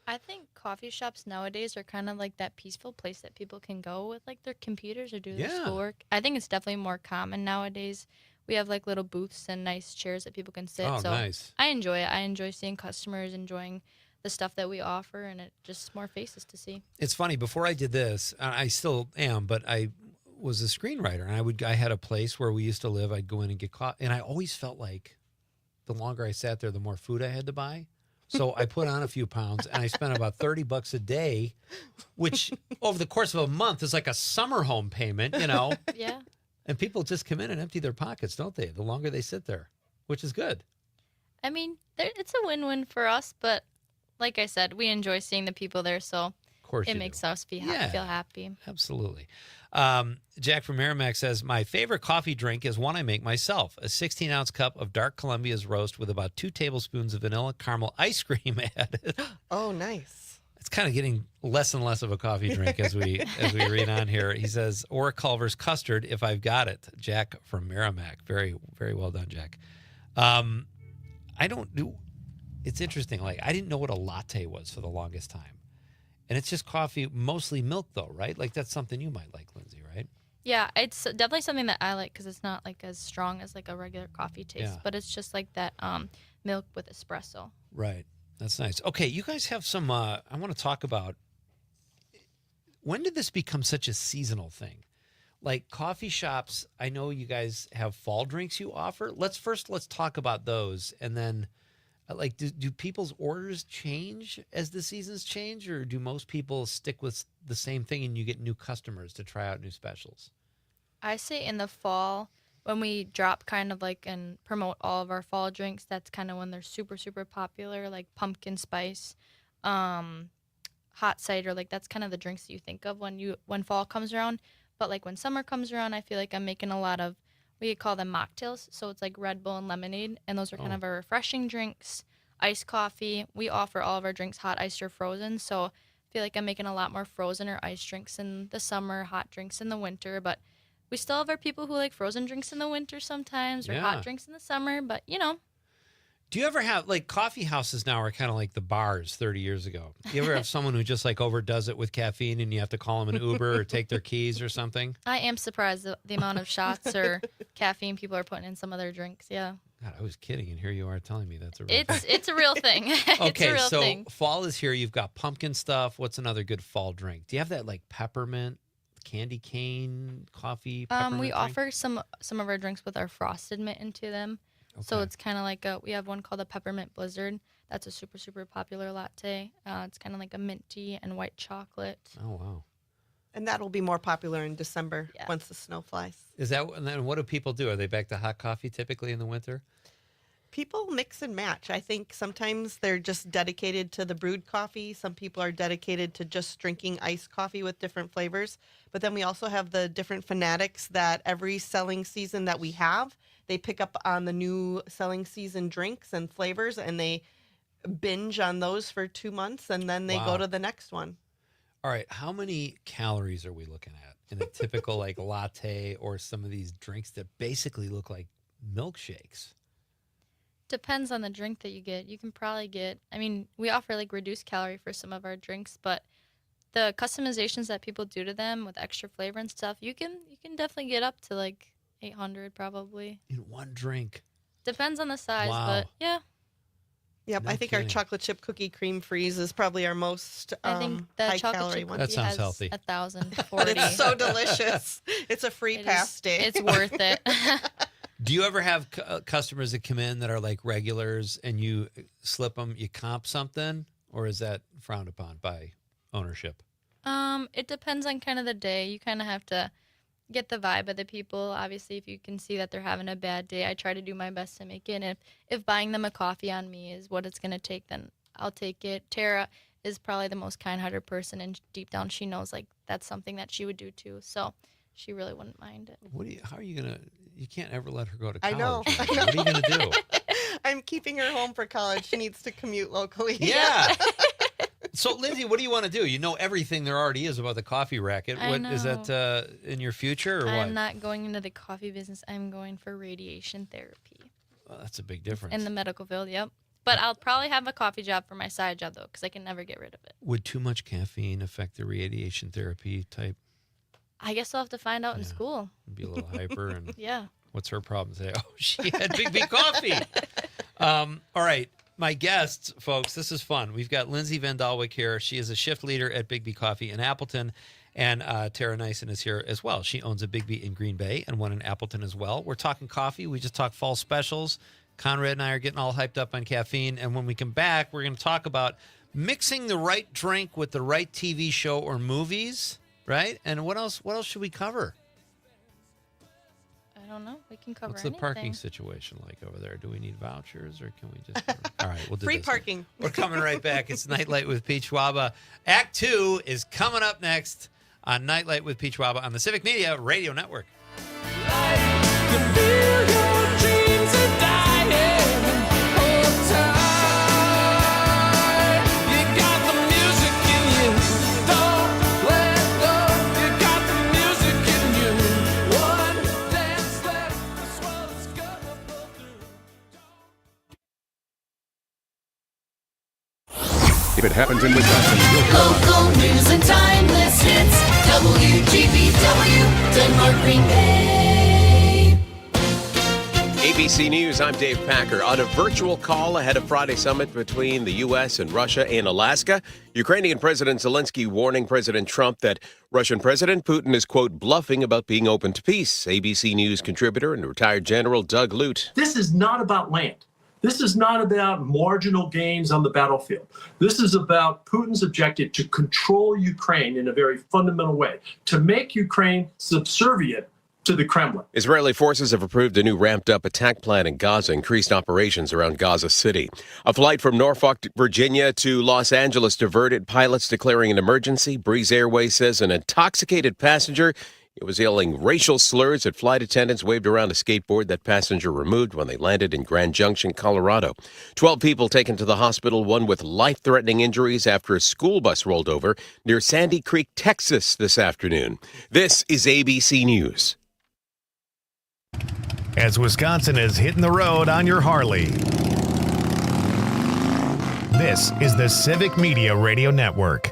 I think coffee shops nowadays are kind of like that peaceful place that people can go with like their computers or do their Yeah. schoolwork. I think it's definitely more common nowadays. We have like little booths and nice chairs that people can sit. Oh, so nice. I enjoy it. I enjoy seeing customers enjoying the stuff that we offer, and it just more faces to see. It's funny. Before I did this, I still am, but I was a screenwriter, and I had a place where we used to live. I'd go in and get coffee, and I always felt like the longer I sat there, the more food I had to buy. So I put on a few pounds, and I spent about $30 a day, which over the course of a month is like a summer home payment, you know. Yeah. And people just come in and empty their pockets, don't they? The longer they sit there, which is good. I mean, it's a win-win for us, but like I said, we enjoy seeing the people there, so Of course it you makes us feel happy. Absolutely. Jack from Merrimack says, "My favorite coffee drink is one I make myself, a 16-ounce cup of dark Columbia's roast with about 2 tablespoons of vanilla caramel ice cream added." Oh, nice. It's kind of getting less and less of a coffee drink as we read on here. He says, "Or Culver's custard if I've got it." Jack from Merrimack. Very, very well done, Jack. It's interesting. Like, I didn't know what a latte was for the longest time. And it's just coffee, mostly milk, though, right? Like, that's something you might like, Lindsay, right? Yeah, it's definitely something that I like because it's not like as strong as like a regular coffee taste, Yeah. but it's just like that milk with espresso. Right. That's nice. Okay, you guys have some, I want to talk about, when did this become such a seasonal thing? Like coffee shops, I know you guys have fall drinks you offer. Let's talk about those. And then, like, do people's orders change as the seasons change, or do most people stick with the same thing and you get new customers to try out new specials? I say in the fall when we drop kind of like and promote all of our fall drinks, that's kind of when they're super, super popular, like pumpkin spice, hot cider. Like that's kind of the drinks that you think of when fall comes around. But like when summer comes around, I feel like I'm making a lot of, we call them mocktails. So it's like Red Bull and lemonade. And those are kind of our refreshing drinks, iced coffee. We offer all of our drinks hot, iced, or frozen. So I feel like I'm making a lot more frozen or iced drinks in the summer, hot drinks in the winter. But we still have our people who like frozen drinks in the winter sometimes or Yeah. hot drinks in the summer. But, you know, Do you ever have, like, coffee houses now are kind of like the bars 30 years ago. Do you ever have someone who just, like, overdoes it with caffeine and you have to call them an Uber or take their keys or something? I am surprised the amount of shots or caffeine people are putting in some of their drinks. Yeah. God, I was kidding, and here you are telling me that's a real thing. It's a real thing. It's Okay, a real so thing. fall is here. You've got pumpkin stuff. What's another good fall drink? Do you have that, like, peppermint, candy cane, coffee, peppermint We drink? offer some of our drinks with our frosted mint into them. So Okay. it's kind of like we have one called the Peppermint Blizzard. That's a super, super popular latte. It's kind of like a mint tea and white chocolate. Oh, wow. And that'll be more popular in December once the snow flies. Is that, and then what do people do? Are they back to hot coffee typically in the winter? People mix and match. I think sometimes they're just dedicated to the brewed coffee. Some people are dedicated to just drinking iced coffee with different flavors. But then we also have the different fanatics that every selling season that we have, they pick up on the new selling season drinks and flavors, and they binge on those for 2 months, and then they Wow. go to the next one. All right, how many calories are we looking at in a typical like latte or some of these drinks that basically look like milkshakes? Depends on the drink that you get. You can probably get, I mean, we offer like reduced calorie for some of our drinks, but the customizations that people do to them with extra flavor and stuff, you can definitely get up to like 800 probably. In one drink. Depends on the size, Wow. but yeah. Yep, No I think kidding. our chocolate chip cookie cream freeze is probably our most I think the high chocolate calorie chip one. That cookie sounds has healthy. 1,040. But it's so delicious. It's a free pass day. It's worth it. Do you ever have customers that come in that are like regulars and you slip them, you comp something, or is that frowned upon by ownership? It depends on kind of the day. You kind of have to get the vibe of the people. Obviously, if you can see that they're having a bad day, I try to do my best to make it. And if buying them a coffee on me is what it's going to take, then I'll take it. Tara is probably the most kind-hearted person, and deep down she knows like that's something that she would do too. So she really wouldn't mind it. How are you going to, you can't ever let her go to I college. know. Lindsay. What are you going to do? I'm keeping her home for college. She needs to commute locally. Yeah. So, Lindsay, what do you want to do? You know everything there already is about the coffee racket. I What is that in your future or what? I'm not going into the coffee business. I'm going for radiation therapy. Well, that's a big difference. In the medical field, yep. But I'll probably have a coffee job for my side job, though, because I can never get rid of it. Would too much caffeine affect the radiation therapy type? I guess I'll have to find out in school. Be a little hyper and Yeah. What's her problem? Say, oh, she had Big B coffee. All right. My guests, folks, this is fun. We've got Lindsay Van Dalwyk here. She is a shift leader at Big B Coffee in Appleton. And Tara Nyson is here as well. She owns a Big B in Green Bay and one in Appleton as well. We're talking coffee. We just talked fall specials. Conrad and I are getting all hyped up on caffeine. And when we come back, we're going to talk about mixing the right drink with the right TV show or movies, right? And what else should we cover? I don't know. We can cover What's the anything. parking situation like over there? Do we need vouchers or can we just... All right, we'll do Free this. parking. We're coming right back. It's Night Light with Pete Schwaba. Act 2 is coming up next on Night Light with Pete Schwaba on the Civic Media Radio Network. If it happens in Wisconsin, you'll hear about it. Local news and timeless hits. WGBW, Denmark, Green Bay. ABC News, I'm Dave Packer. On a virtual call ahead of Friday summit between the U.S. and Russia in Alaska, Ukrainian President Zelensky warning President Trump that Russian President Putin is, quote, bluffing about being open to peace. ABC News contributor and retired General Doug Lute. This is not about land. This is not about marginal gains on the battlefield. This is about Putin's objective to control Ukraine in a very fundamental way, to make Ukraine subservient to the Kremlin. Israeli forces have approved a new ramped-up attack plan in Gaza, increased operations around Gaza City. A flight from Norfolk, Virginia to Los Angeles diverted, pilots declaring an emergency. Breeze Airways says an intoxicated passenger was yelling racial slurs at flight attendants, waved around a skateboard that passenger removed when they landed in Grand Junction, Colorado. 12 people taken to the hospital, one with life-threatening injuries after a school bus rolled over near Sandy Creek, Texas this afternoon. This is ABC News. As Wisconsin is hitting the road on your Harley. This is the Civic Media Radio Network.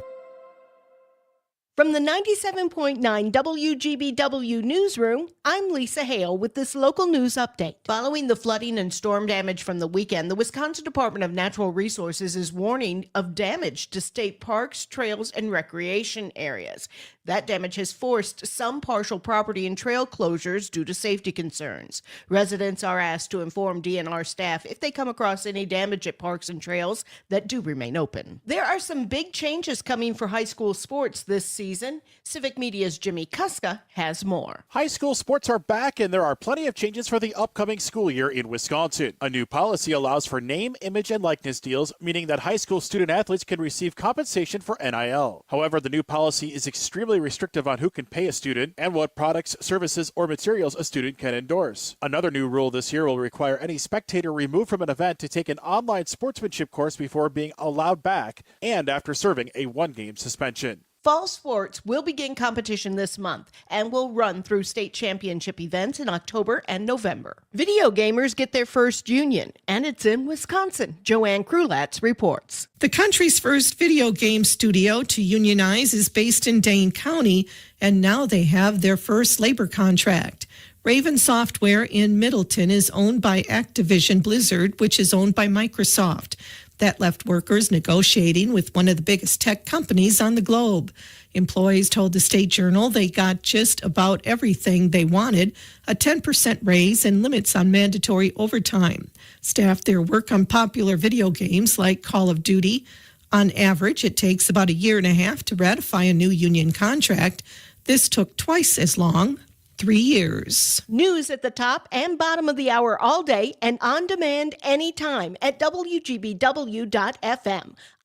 From the 97.9 WGBW newsroom, I'm Lisa Hale with this local news update. Following the flooding and storm damage from the weekend, the Wisconsin Department of Natural Resources is warning of damage to state parks, trails, and recreation areas. That damage has forced some partial property and trail closures due to safety concerns. Residents are asked to inform DNR staff if they come across any damage at parks and trails that do remain open. There are some big changes coming for high school sports this season. Civic Media's Jimmy Kuska has more. High school sports are back, and there are plenty of changes for the upcoming school year in Wisconsin. A new policy allows for name, image, and likeness deals, meaning that high school student athletes can receive compensation for NIL. However, the new policy is extremely restrictive on who can pay a student and what products, services, or materials a student can endorse. Another new rule this year will require any spectator removed from an event to take an online sportsmanship course before being allowed back and after serving a one-game suspension. Fall sports will begin competition this month and will run through state championship events in October and November. Video gamers get their first union, and it's in Wisconsin. Joanne Krulatz reports. The country's first video game studio to unionize is based in Dane County, and now they have their first labor contract. Raven Software in Middleton is owned by Activision Blizzard, which is owned by Microsoft. That left workers negotiating with one of the biggest tech companies on the globe. Employees told the State Journal they got just about everything they wanted, a 10% raise and limits on mandatory overtime. Staff there work on popular video games like Call of Duty. On average, it takes about 1.5 years to ratify a new union contract. This took twice as long, 3 years. News at the top and bottom of the hour all day and on demand anytime at WGBW.FM.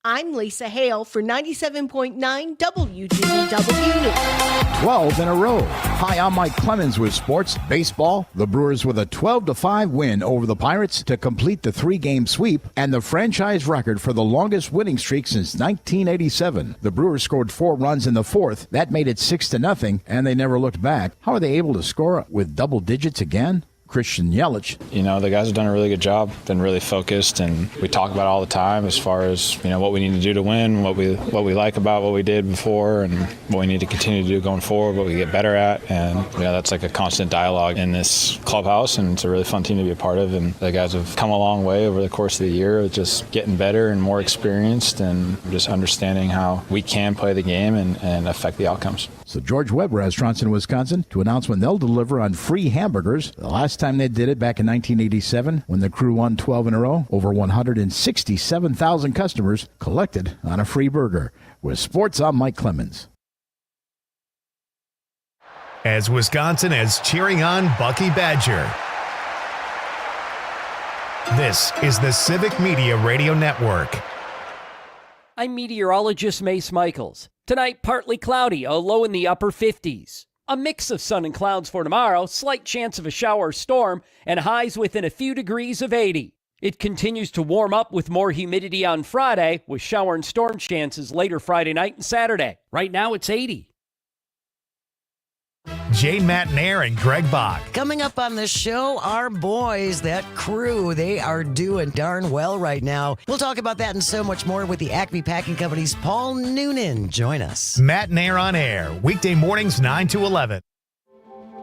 I'm Lisa Hale for 97.9 WGBW News. 12 in a row. Hi, I'm Mike Clemens with sports. Baseball, the Brewers with a 12-5 win over the Pirates to complete the 3-game sweep and the franchise record for the longest winning streak since 1987. The Brewers scored 4 runs in the fourth. That made it 6-0, and they never looked back. How are they able to score with double digits again? Christian Yelich. You know, the guys have done a really good job, been really focused, and we talk about it all the time as far as, you know, what we need to do to win, what we like about what we did before, and what we need to continue to do going forward, what we get better at. And, you know, that's like a constant dialogue in this clubhouse, and it's a really fun team to be a part of. And the guys have come a long way over the course of the year, just getting better and more experienced and just understanding how we can play the game and affect the outcomes. So George Webb Restaurants in Wisconsin to announce when they'll deliver on free hamburgers. The last time they did it back in 1987 when the crew won 12 in a row, over 167,000 customers collected on a free burger. With sports, I'm Mike Clemens. As Wisconsin is cheering on Bucky Badger. This is the Civic Media Radio Network. I'm meteorologist Mace Michaels. Tonight, partly cloudy, a low in the upper 50s. A mix of sun and clouds for tomorrow, slight chance of a shower or storm, and highs within a few degrees of 80. It continues to warm up with more humidity on Friday, with shower and storm chances later Friday night and Saturday. Right now, it's 80. Jay Matnair and Greg Bach. Coming up on the show, our boys, that crew, they are doing darn well right now. We'll talk about that and so much more with the Acme Packing Company's Paul Noonan. Join us. Matnair on air, weekday mornings 9 to 11.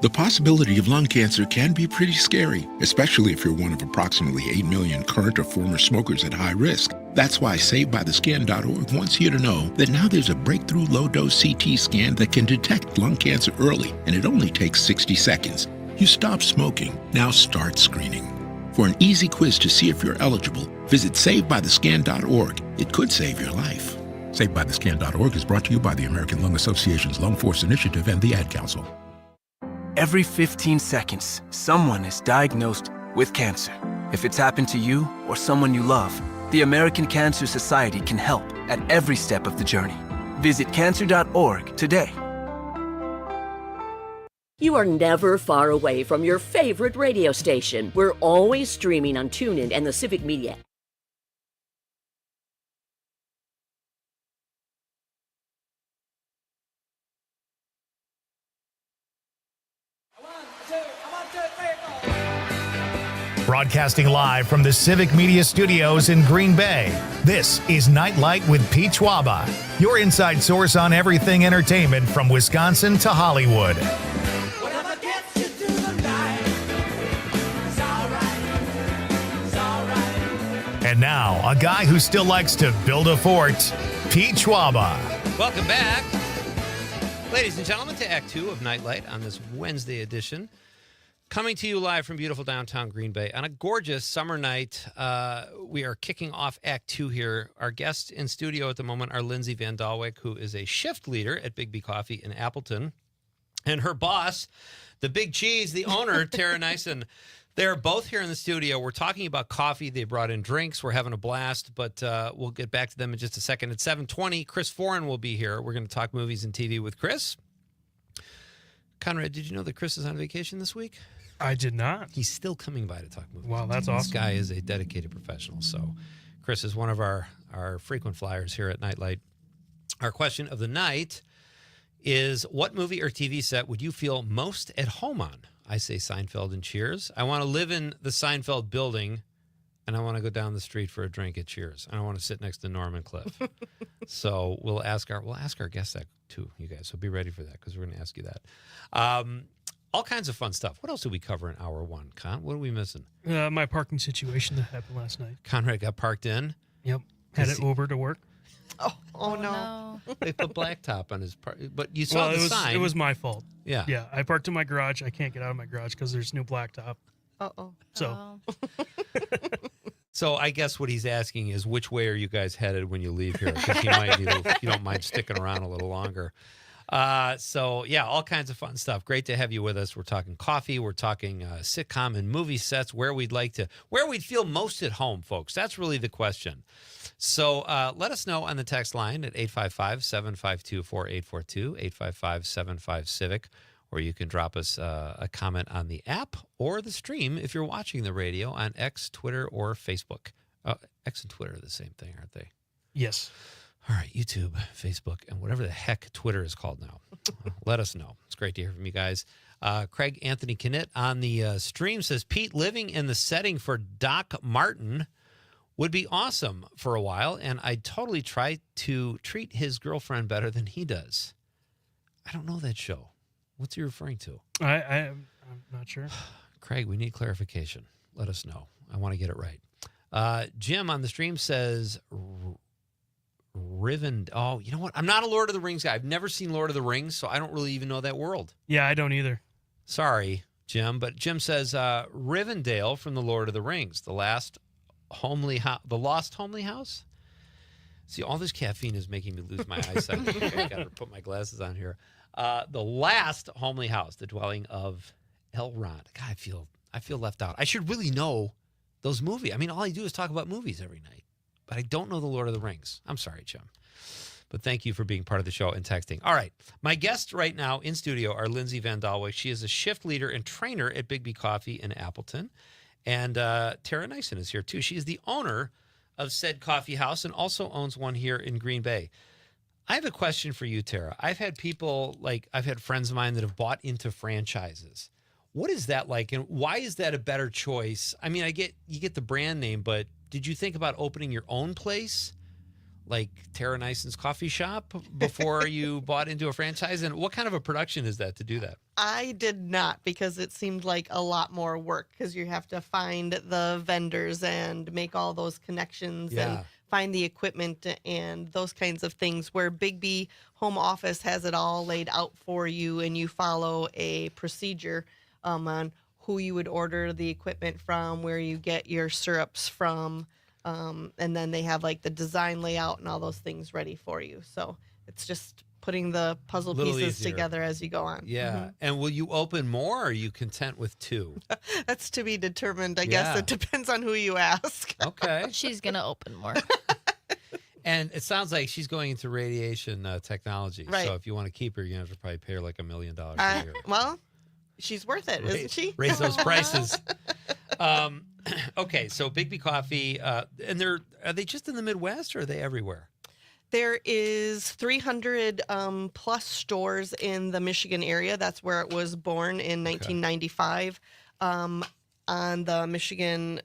The possibility of lung cancer can be pretty scary, especially if you're one of approximately 8 million current or former smokers at high risk. That's why SaveByTheScan.org wants you to know that now there's a breakthrough low-dose CT scan that can detect lung cancer early, and it only takes 60 seconds. You stop smoking, now start screening. For an easy quiz to see if you're eligible, visit SaveByTheScan.org. It could save your life. SaveByTheScan.org is brought to you by the American Lung Association's Lung Force Initiative and the Ad Council. Every 15 seconds, someone is diagnosed with cancer. If it's happened to you or someone you love, the American Cancer Society can help at every step of the journey. Visit cancer.org today. You are never far away from your favorite radio station. We're always streaming on TuneIn and the Civic Media. Broadcasting live from the Civic Media Studios in Green Bay, this is Night Light with Pete Schwaba, your inside source on everything entertainment from Wisconsin to Hollywood. And now, a guy who still likes to build a fort, Pete Schwaba. Welcome back, ladies and gentlemen, to Act 2 of Night Light on this Wednesday edition. Coming to you live from beautiful downtown Green Bay on a gorgeous summer night. We are kicking off Act 2 here. Our guests in studio at the moment are Lindsay Van Dalwyk, who is a shift leader at Big B Coffee in Appleton, and her boss, the Big Cheese, the owner, Tara Nyson. They're both here in the studio. We're talking about coffee. They brought in drinks. We're having a blast, but we'll get back to them in just a second. At 7:20, Chris Foran will be here. We're going to talk movies and TV with Chris. Conrad, did you know that Chris is on vacation this week? I did not. He's still coming by to talk movies. Wow, that's This awesome. guy is a dedicated professional. So Chris is one of our frequent flyers here at Nightlight. Our question of the night is, what movie or TV set would you feel most at home on? I say Seinfeld and Cheers. I want to live in the Seinfeld building, and I want to go down the street for a drink at Cheers. And I want to sit next to Norm and Cliff. So we'll ask our guests that too, you guys. So be ready for that because we're going to ask you that. all kinds of fun stuff. What else did we cover in hour one, Con? What are we missing? My parking situation that happened last night. Conrad got parked in. Yep. Had an Uber to work. Oh no. They put blacktop on his but you saw the sign. It was my fault. Yeah. Yeah. I parked in my garage. I can't get out of my garage because there's new blacktop. Uh-oh. So. So I guess what he's asking is which way are you guys headed when you leave here? Because you don't mind sticking around a little longer. So yeah, all kinds of fun stuff. Great to have you with us. We're talking coffee. We're talking sitcom and movie sets, where we'd feel most at home, folks. That's really the question. So let us know on the text line at 855-752-4842, 855-75-CIVIC, or you can drop us a comment on the app or the stream if you're watching the radio on X, Twitter, or Facebook. X and Twitter are the same thing, aren't they? Yes. All right, YouTube, Facebook, and whatever the heck Twitter is called now. Let us know. It's great to hear from you guys. Craig Anthony Knitt on the stream says, Pete, living in the setting for Doc Martin would be awesome for a while, and I'd totally try to treat his girlfriend better than he does. I don't know that show. What's he referring to? I'm not sure. Craig, we need clarification. Let us know. I want to get it right. Jim on the stream says, Riven. Oh, you know what? I'm not a Lord of the Rings guy. I've never seen Lord of the Rings, so I don't really even know that world. Yeah, I don't either. Sorry, Jim. But Jim says, Rivendell from the Lord of the Rings, the lost homely house. See, all this caffeine is making me lose my eyesight. I got to put my glasses on here. The last homely house, the dwelling of Elrond. God, I feel left out. I should really know those movies. I mean, all I do is talk about movies every night, but I don't know the Lord of the Rings. I'm sorry, Jim. But thank you for being part of the show and texting. All right. My guests right now in studio are Lindsay Van Dalwyk. She is a shift leader and trainer at Big B Coffee in Appleton. And Tara Nyson is here, too. She is the owner of said coffee house and also owns one here in Green Bay. I have a question for you, Tara. I've had friends of mine that have bought into franchises. What is that like, and why is that a better choice? I mean, you get the brand name, but did you think about opening your own place, like Tara Nyson's coffee shop, before you bought into a franchise? And what kind of a production is that to do that? I did not, because it seemed like a lot more work, because you have to find the vendors and make all those connections and find the equipment and those kinds of things, where Big B Home Office has it all laid out for you, and you follow a procedure on who you would order the equipment from, where you get your syrups from, and then they have like the design layout and all those things ready for you. So it's just putting the puzzle pieces together as you go on. Yeah. Mm-hmm. And will you open more, or are you content with 2? That's to be determined, I guess. It depends on who you ask. Okay. She's going to open more. And it sounds like she's going into radiation technology. Right. So if you want to keep her, you're going to have to probably pay her like $1 million a year. Well, she's worth it, isn't she? Raise those prices. Okay, so Big B Coffee, and are they just in the Midwest, or are they everywhere? There is 300 plus stores in the Michigan area. That's where it was born in 1995 on the Michigan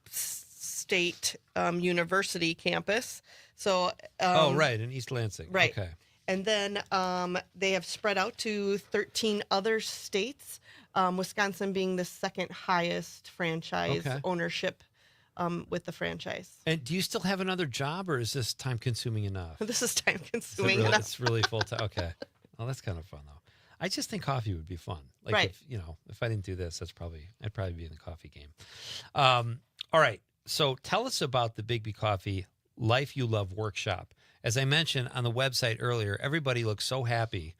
State University campus. So right, in East Lansing. Right. Okay. And then they have spread out to 13 other states, Wisconsin being the second highest franchise ownership with the franchise. And do you still have another job, or is this time consuming enough? This is time consuming enough. enough. It's really full time. Okay. Well, that's kind of fun though. I just think coffee would be fun. Like Right. if I didn't do this, I'd probably be in the coffee game. All right. So tell us about the Big B Coffee Life You Love workshop. As I mentioned on the website earlier, everybody looks so happy.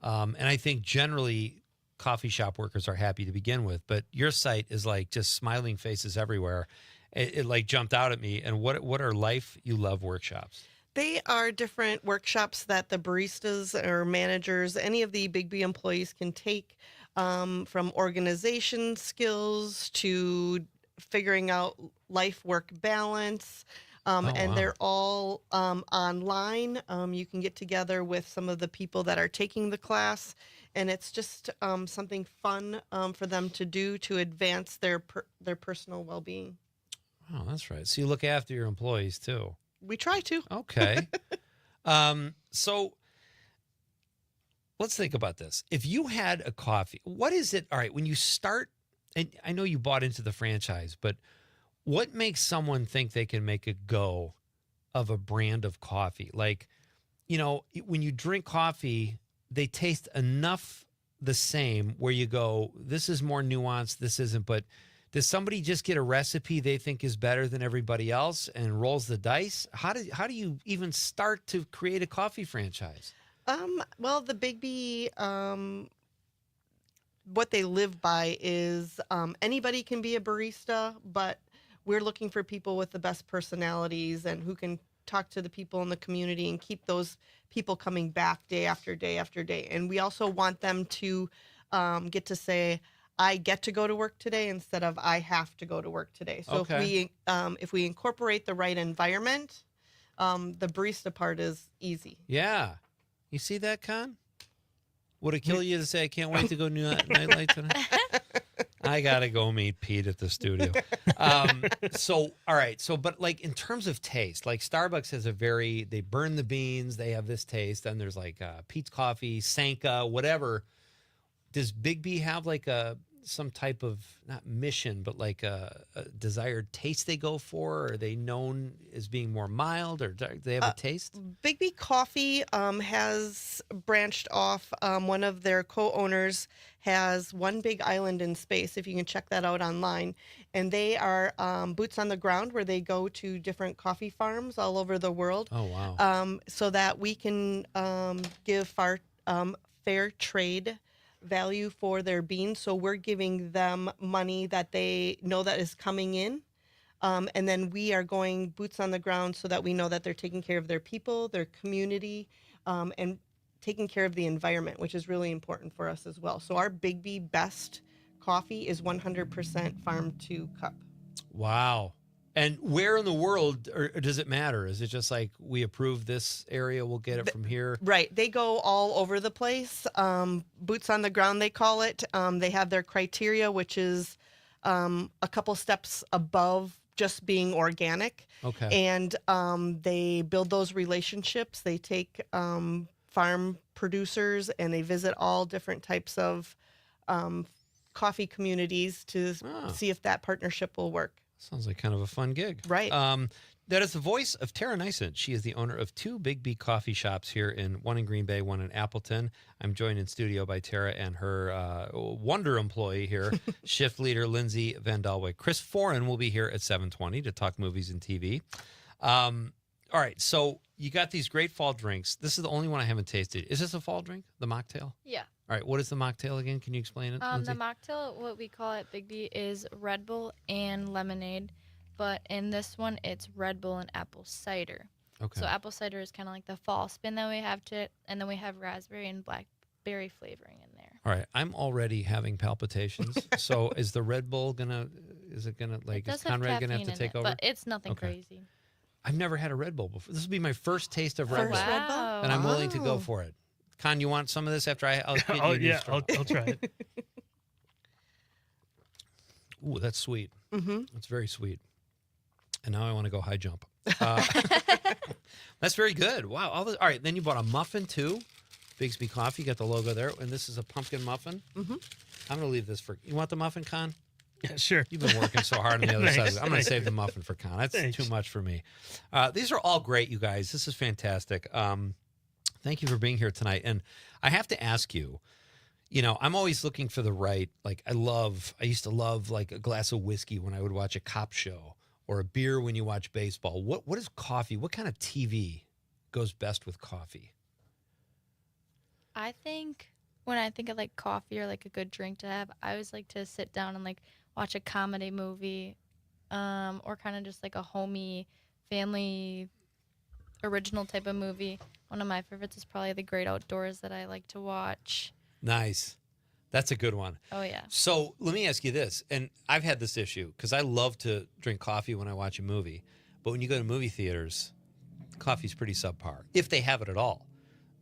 And I think generally coffee shop workers are happy to begin with, but your site is like just smiling faces everywhere. It like jumped out at me. And what are Life You Love workshops? They are different workshops that the baristas or managers, any of the Big B employees can take, from organization skills to figuring out life-work balance. And they're all online. You can get together with some of the people that are taking the class, and it's just something fun for them to do to advance their personal well-being. Oh, that's right. So you look after your employees too. We try to. Okay. So let's think about this. If you had a coffee, what is it? All right, when you start, and I know you bought into the franchise, but what makes someone think they can make a go of a brand of coffee? Like, you know, when you drink coffee, they taste enough the same where you go, this is more nuanced, this isn't. But does somebody just get a recipe they think is better than everybody else and rolls the dice? How do you even start to create a coffee franchise? Well, the Big B, what they live by is anybody can be a barista, but we're looking for people with the best personalities and who can talk to the people in the community and keep those people coming back day after day after day. And we also want them to get to say, I get to go to work today instead of I have to go to work today. So if we incorporate the right environment, the barista part is easy. Yeah. You see that, Con? Would it kill you to say, I can't wait to go nightlight tonight? I got to go meet Pete at the studio. So, all right. So, but like in terms of taste, like Starbucks has they burn the beans, they have this taste. Then there's like Pete's Coffee, Sanka, whatever. Does Big B have like some type of, not mission, but like a desired taste they go for? Are they known as being more mild, or do they have a taste? Big B Coffee has branched off. One of their co-owners has One Big Island in Space, if you can check that out online. And they are boots on the ground where they go to different coffee farms all over the world. Oh, wow. So that we can give fair trade value for their beans. So we're giving them money that they know that is coming in. And then we are going boots on the ground so that we know that they're taking care of their people, their community, and taking care of the environment, which is really important for us as well. So our Big B Best coffee is 100% farm to cup. Wow. And where in the world, or does it matter? Is it just like, we approve this area, we'll get it from here? Right. They go all over the place. Boots on the ground, they call it. They have their criteria, which is a couple steps above just being organic. Okay. And they build those relationships. They take farm producers and they visit all different types of coffee communities to see if that partnership will work. Sounds like kind of a fun gig. Right. That is the voice of Tara Nysant. She is the owner of two Big B coffee shops here, one in Green Bay, one in Appleton. I'm joined in studio by Tara and her wonder employee here, shift leader Lindsay Van Dalwyk. Chris Foran will be here at 7:20 to talk movies and TV. All right, so you got these great fall drinks. This is the only one I haven't tasted. Is this a fall drink, the mocktail? Yeah. All right, what is the mocktail again? Can you explain it, Lindsay? The mocktail, what we call at Big B, is Red Bull and lemonade. But in this one, it's Red Bull and apple cider. Okay. So apple cider is kind of like the fall spin that we have to it. And then we have raspberry and blackberry flavoring in there. All right, I'm already having palpitations. So is the Red Bull is Conrad gonna have to take over? But it's nothing crazy. I've never had a Red Bull before. This will be my first taste of Red Bull. Red Bull? And I'm willing to go for it. Con, you want some of this after I'll get you a new straw? I'll try it. Ooh, that's sweet. Mm-hmm. That's very sweet. And now I want to go high jump. That's very good. Wow. All right, then you bought a muffin too. Bigsby Coffee, you got the logo there. And this is a pumpkin muffin. Mm-hmm. I'm going to leave this for... You want the muffin, Con? Yeah, sure. You've been working so hard on the other Thanks, side. I'm going to save the muffin for Con. That's too much for me. These are all great, you guys. This is fantastic. Thank you for being here tonight. And I have to ask you, I'm always looking for the right, like I used to love like a glass of whiskey when I would watch a cop show, or a beer when you watch baseball. What is coffee? What kind of TV goes best with coffee? I think when I think of like coffee or like a good drink to have, I always like to sit down and like watch a comedy movie, or kind of just like a homey family original type of movie. One of my favorites is probably The Great Outdoors that I like to watch. Nice. That's a good one. Oh, yeah. So let me ask you this, and I've had this issue because I love to drink coffee when I watch a movie, but when you go to movie theaters, coffee's pretty subpar, if they have it at all.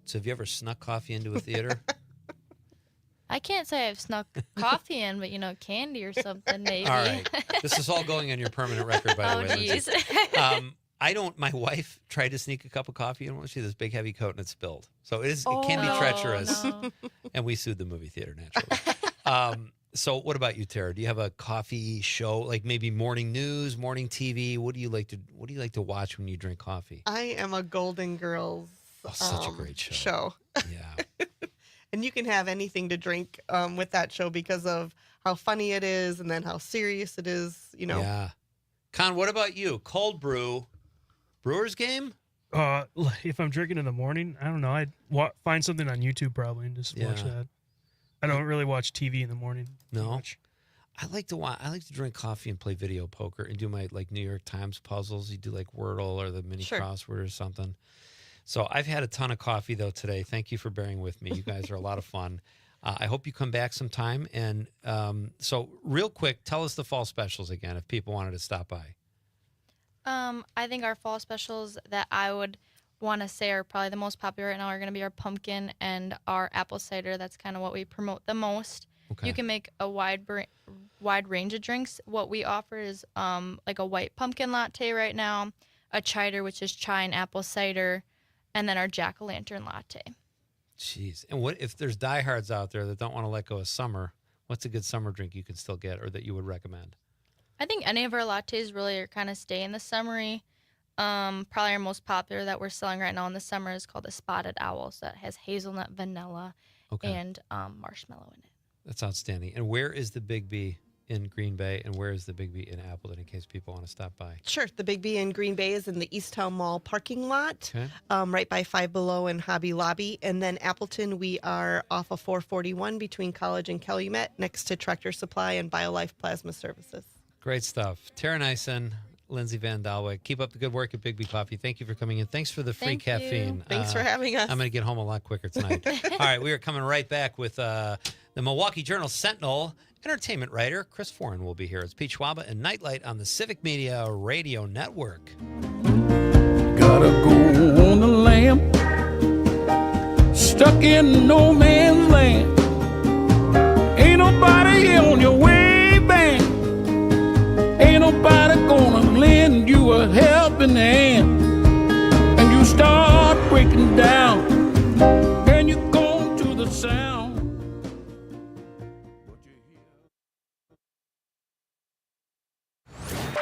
So have you ever snuck coffee into a theater? I can't say I've snuck coffee in, but, candy or something maybe. All right. This is all going on your permanent record, by the way. Oh, geez. My wife tried to sneak a cup of coffee in. She had this big heavy coat and it spilled. So it can be treacherous. No. And we sued the movie theater naturally. So what about you, Tara? Do you have a coffee show, like maybe morning news, morning TV? What do you like to watch when you drink coffee? I am a Golden Girls such a great show. Yeah. And you can have anything to drink with that show because of how funny it is and then how serious it is, Yeah. Con, what about you? Cold brew, Brewers game? If I'm drinking in the morning, I don't know. I'd find something on YouTube probably and just watch that. I don't really watch TV in the morning. No. Much. I like to drink coffee and play video poker and do my New York Times puzzles. You do like Wordle or the mini crossword or something. So I've had a ton of coffee though today. Thank you for bearing with me. You guys are a lot of fun. I hope you come back sometime. And so real quick, tell us the fall specials again if people wanted to stop by. I think our fall specials that I would want to say are probably the most popular right now are going to be our pumpkin and our apple cider. That's kind of what we promote the most. Okay. You can make a wide range of drinks. What we offer is like a white pumpkin latte right now, a cider, which is chai and apple cider, and then our jack-o'-lantern latte. Jeez. And what if there's diehards out there that don't want to let go of summer? What's a good summer drink you can still get or that you would recommend? I think any of our lattes really are kind of stay in the summery. Probably our most popular that we're selling right now in the summer is called the Spotted Owl. So that has hazelnut, vanilla, and marshmallow in it. That's outstanding. And where is the Big B in Green Bay, and where is the Big B in Appleton in case people want to stop by? Sure. The Big B in Green Bay is in the Easttown Mall parking lot, right by Five Below and Hobby Lobby. And then Appleton, we are off of 441 between College and Calumet, next to Tractor Supply and BioLife Plasma Services. Great stuff. Tara Nyson, Lindsay Van Dalwyk. Keep up the good work at Big B Coffee. Thank you for coming in. Thanks for the free caffeine. Thanks for having us. I'm going to get home a lot quicker tonight. All right, we are coming right back with the Milwaukee Journal Sentinel entertainment writer Chris Foran will be here. It's Pete Schwaba and Nightlight on the Civic Media Radio Network. Gotta go on the lam, stuck in no man's land. Ain't nobody on your way back. Ain't nobody gonna lend you a helping hand. And you start breaking down, and you go to the sound.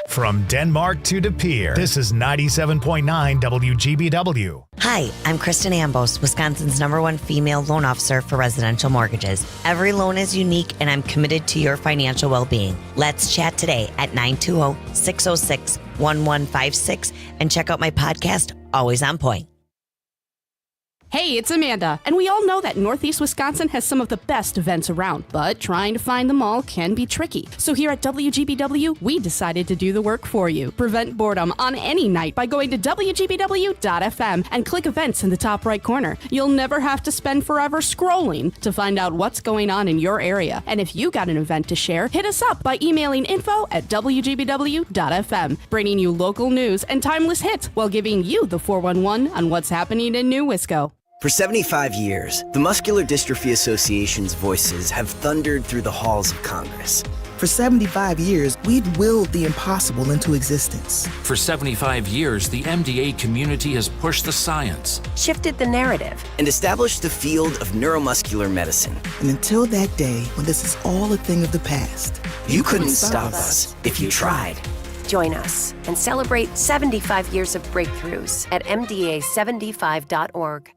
From Denmark to De Pere, this is 97.9 WGBW. Hi, I'm Kristen Ambos, Wisconsin's #1 female loan officer for residential mortgages. Every loan is unique, and I'm committed to your financial well-being. Let's chat today at 920-606-1156 and check out my podcast, Always on Point. Hey, it's Amanda, and we all know that Northeast Wisconsin has some of the best events around, but trying to find them all can be tricky. So here at WGBW, we decided to do the work for you. Prevent boredom on any night by going to WGBW.FM and click events in the top right corner. You'll never have to spend forever scrolling to find out what's going on in your area. And if you got an event to share, hit us up by emailing info@WGBW.FM, bringing you local news and timeless hits while giving you the 411 on what's happening in New Wisco. For 75 years, the Muscular Dystrophy Association's voices have thundered through the halls of Congress. For 75 years, we've willed the impossible into existence. For 75 years, the MDA community has pushed the science, shifted the narrative, and established the field of neuromuscular medicine. And until that day when this is all a thing of the past, you couldn't stop us if you tried. Join us and celebrate 75 years of breakthroughs at MDA75.org.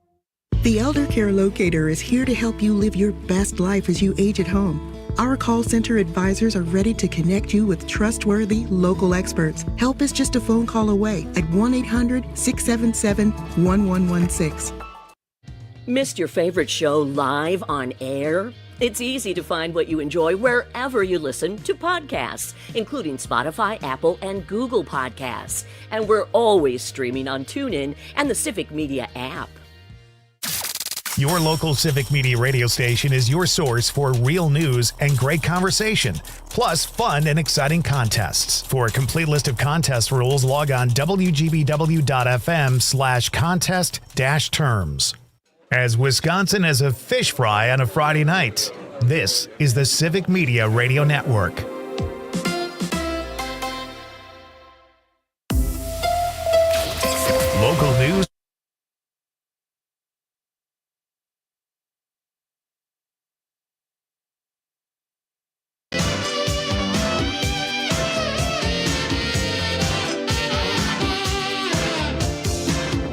The Elder Care Locator is here to help you live your best life as you age at home. Our call center advisors are ready to connect you with trustworthy local experts. Help is just a phone call away at 1-800-677-1116. Missed your favorite show live on air? It's easy to find what you enjoy wherever you listen to podcasts, including Spotify, Apple, and Google Podcasts. And we're always streaming on TuneIn and the Civic Media app. Your local Civic Media radio station is your source for real news and great conversation, plus fun and exciting contests. For a complete list of contest rules, log on wgbw.fm/contest-terms. As Wisconsin has a fish fry on a Friday night, this is the Civic Media Radio Network. Local news.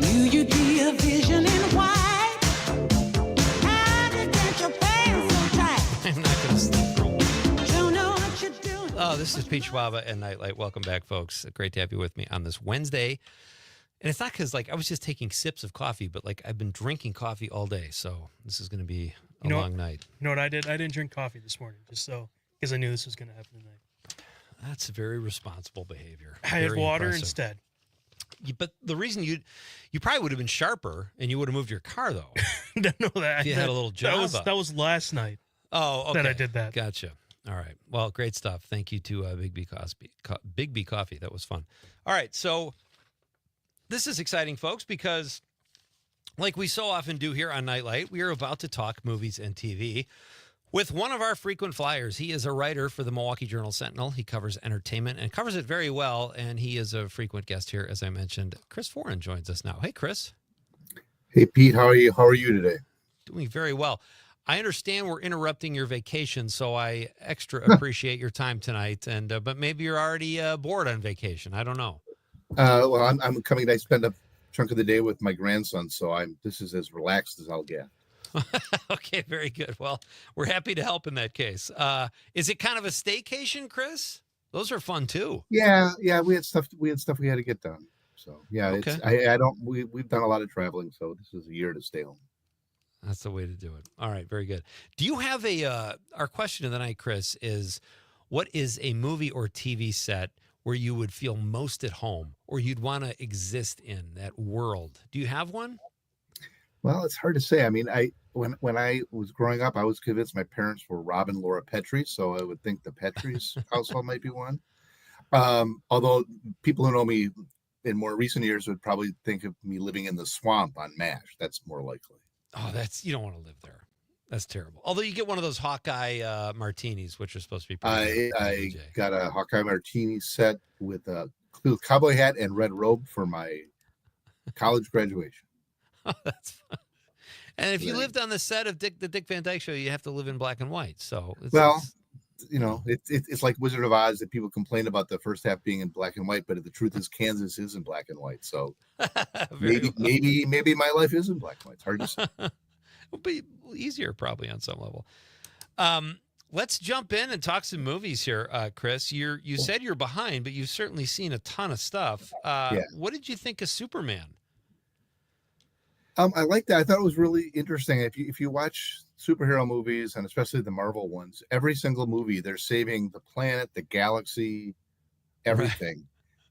Will you be a vision in white? How to get your pants so tight? I'm not going to sleep for a week. Don't know what you're doing. Oh, this is Pete Schwaba and Nightlight. Welcome back, folks. Great to have you with me on this Wednesday. And it's not because, like, I was just taking sips of coffee, but, like, I've been drinking coffee all day. So this is going to be a long night. You know what I did? I didn't drink coffee this morning because I knew this was going to happen tonight. That's very responsible behavior. I had Very water impressive. instead. But the reason you probably would have been sharper and you would have moved your car, though. No, that If you had a little Java. That was last night. Oh, okay. That I did that. Gotcha. All right. Well, great stuff. Thank you to Big B Coffee. That was fun. All right. So this is exciting, folks, because like we so often do here on Nightlight, we are about to talk movies and TV with one of our frequent flyers. He is a writer for the Milwaukee Journal-Sentinel. He covers entertainment and covers it very well, and he is a frequent guest here, as I mentioned. Chris Foran joins us now. Hey, Chris. Hey, Pete. How are you? How are you today? Doing very well. I understand we're interrupting your vacation, so I extra appreciate your time tonight. And but maybe you're already bored on vacation. I don't know. Well, I'm coming. I spend a chunk of the day with my grandson, so this is as relaxed as I'll get. Okay, very good. Well, we're happy to help in that case. Is it kind of a staycation, Chris? Those are fun too. Yeah. We had stuff we had to get done. So yeah, Okay. we've done a lot of traveling, so this is a year to stay home. That's the way to do it. All right, very good. Do you have our question of the night, Chris, is what is a movie or TV set where you would feel most at home or you'd want to exist in that world? Do you have one? Well, it's hard to say. I mean, when I was growing up, I was convinced my parents were Rob and Laura Petrie, so I would think the Petrie's household might be one. Although people who know me in more recent years would probably think of me living in the swamp on MASH. That's more likely. Oh, you don't want to live there. That's terrible. Although you get one of those Hawkeye martinis, which are supposed to be pretty good. I got a Hawkeye martini set with a cowboy hat and red robe for my college graduation. Oh, that's fun. And if you lived on the set of the Dick Van Dyke Show, you have to live in black and white. So it's like Wizard of Oz that people complain about the first half being in black and white, but the truth is Kansas is in black and white. So maybe my life is in black and white. It's hard to say. It'll be easier probably on some level. Let's jump in and talk some movies here, Chris. You said you're behind, but you've certainly seen a ton of stuff. What did you think of Superman? I like that. I thought it was really interesting. If you watch superhero movies, and especially the Marvel ones, every single movie they're saving the planet, the galaxy, everything. Right.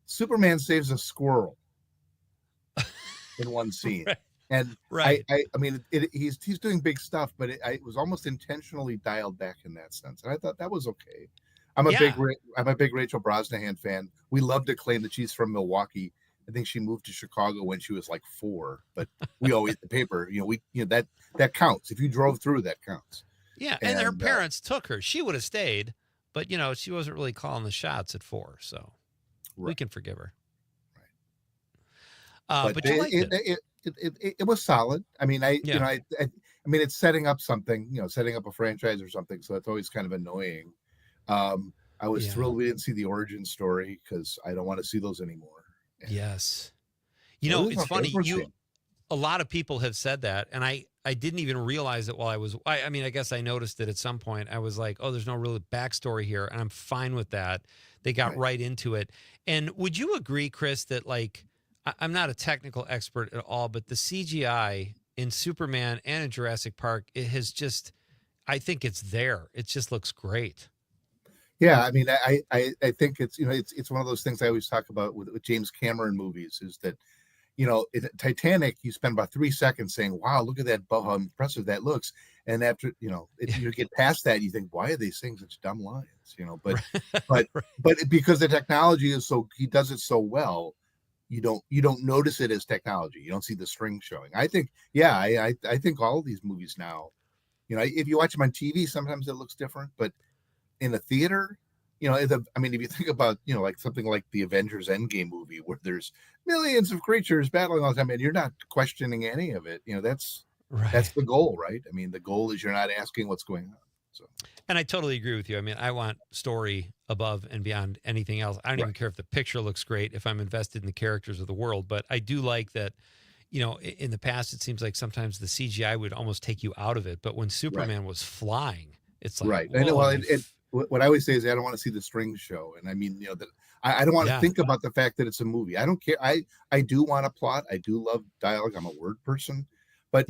Superman saves a squirrel in one scene. Right. And right. I mean, he's doing big stuff, but it was almost intentionally dialed back in that sense, and I thought that was okay. I'm a big Rachel Brosnahan fan. We love to claim that she's from Milwaukee. I think she moved to Chicago when she was like 4, but we always the paper, that counts. If you drove through, that counts. Yeah, and her parents took her. She would have stayed, but she wasn't really calling the shots at 4, so we can forgive her. Right. But you liked it. It was solid. I mean, I mean, it's setting up something, setting up a franchise or something. So it's always kind of annoying. I was thrilled we didn't see the origin story because I don't want to see those anymore. Yes. It's funny. A lot of people have said that, and I didn't even realize it while I mean, I guess I noticed it at some point. I was like, oh, there's no real backstory here, and I'm fine with that. They got right into it. And would you agree, Chris, that I'm not a technical expert at all, but the CGI in Superman and in Jurassic Park, it has just, I think it's there. It just looks great. Yeah, I mean, I think it's it's one of those things I always talk about with James Cameron movies is that in Titanic you spend about 3 seconds saying, "Wow, look at that! How impressive that looks!" And after you get past that, you think, "Why are they saying such dumb lines?" But because the technology is he does it so well, you don't notice it as technology. You don't see the string showing. I think, I think all of these movies now, if you watch them on TV, sometimes it looks different, but in a theater, you know, I mean, if you think about, you know, like something like the Avengers Endgame movie where there's millions of creatures battling all the time and you're not questioning any of it, you know, that's the goal, right? I mean, the goal is you're not asking what's going on. So, and I totally agree with you. I mean, I want story above and beyond anything else. I don't even care if the picture looks great, if I'm invested in the characters of the world, but I do like that. You know, in the past, it seems like sometimes the CGI would almost take you out of it. But when Superman was flying, it's like, I know. Well, what I always say is I don't want to see the strings show. And I mean, you know, that I don't want to think about the fact that it's a movie. I don't care. I do want a plot. I do love dialogue. I'm a word person. But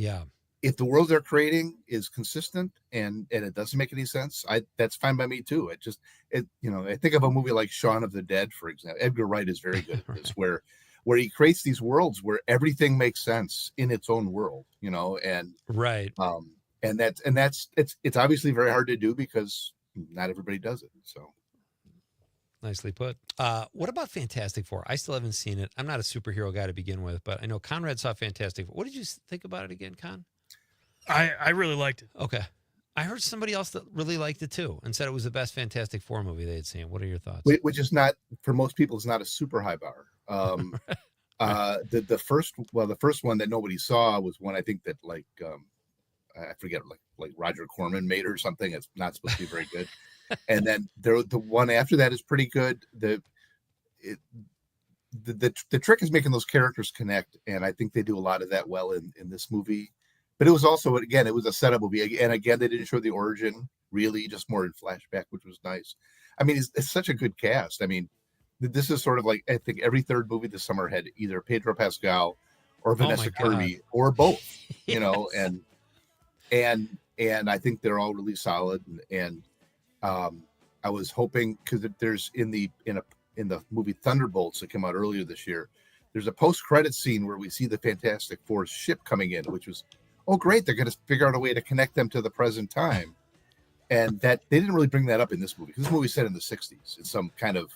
if the world they're creating is consistent and it doesn't make any sense, that's fine by me too. You know, I think of a movie like Shaun of the Dead, for example. Edgar Wright is very good at this, where he creates these worlds where everything makes sense in its own world, you know, and it's obviously very hard to do because not everybody does it. So nicely put. What about Fantastic Four? I still haven't seen it. I'm not a superhero guy to begin with, but I know Conrad saw Fantastic Four. What did you think about it again, Con? I really liked it. Okay. I heard somebody else that really liked it too and said it was the best Fantastic Four movie they had seen. What are your thoughts? Which is not, for most people, is not a super high bar. The first one that nobody saw was one I think that I forget, like Roger Corman made or something. It's not supposed to be very good. And then the one after that is pretty good. The trick is making those characters connect, and I think they do a lot of that well in this movie. But it was also, again, it was a setup movie, and again, they didn't show the origin really, just more in flashback, which was nice. I mean, it's such a good cast. I mean, this is sort of like, I think every third movie this summer had either Pedro Pascal or Vanessa Kirby or both, you know, and I think they're all really solid. And I was hoping, because there's in the movie Thunderbolts that came out earlier this year, there's a post-credit scene where we see the Fantastic Four's ship coming in, which was, oh great, they're going to figure out a way to connect them to the present time. And that they didn't really bring that up in this movie, because this movie set in the 60s. It's some kind of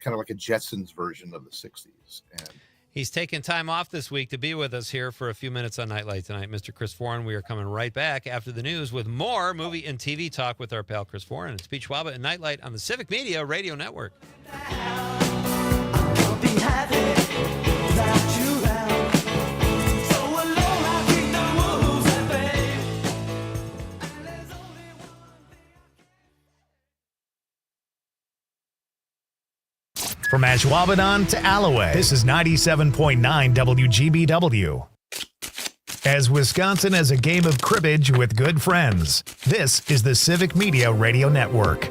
like a Jetsons version of the 60s. And he's taking time off this week to be with us here for a few minutes on Nightlight tonight. Mr. Chris Foran, we are coming right back after the news with more movie and TV talk with our pal Chris Foran. It's Pete Schwaba and Nightlight on the Civic Media Radio Network. From Ashwaubenon to Alloway, this is 97.9 WGBW. As Wisconsin has a game of cribbage with good friends, this is the Civic Media Radio Network.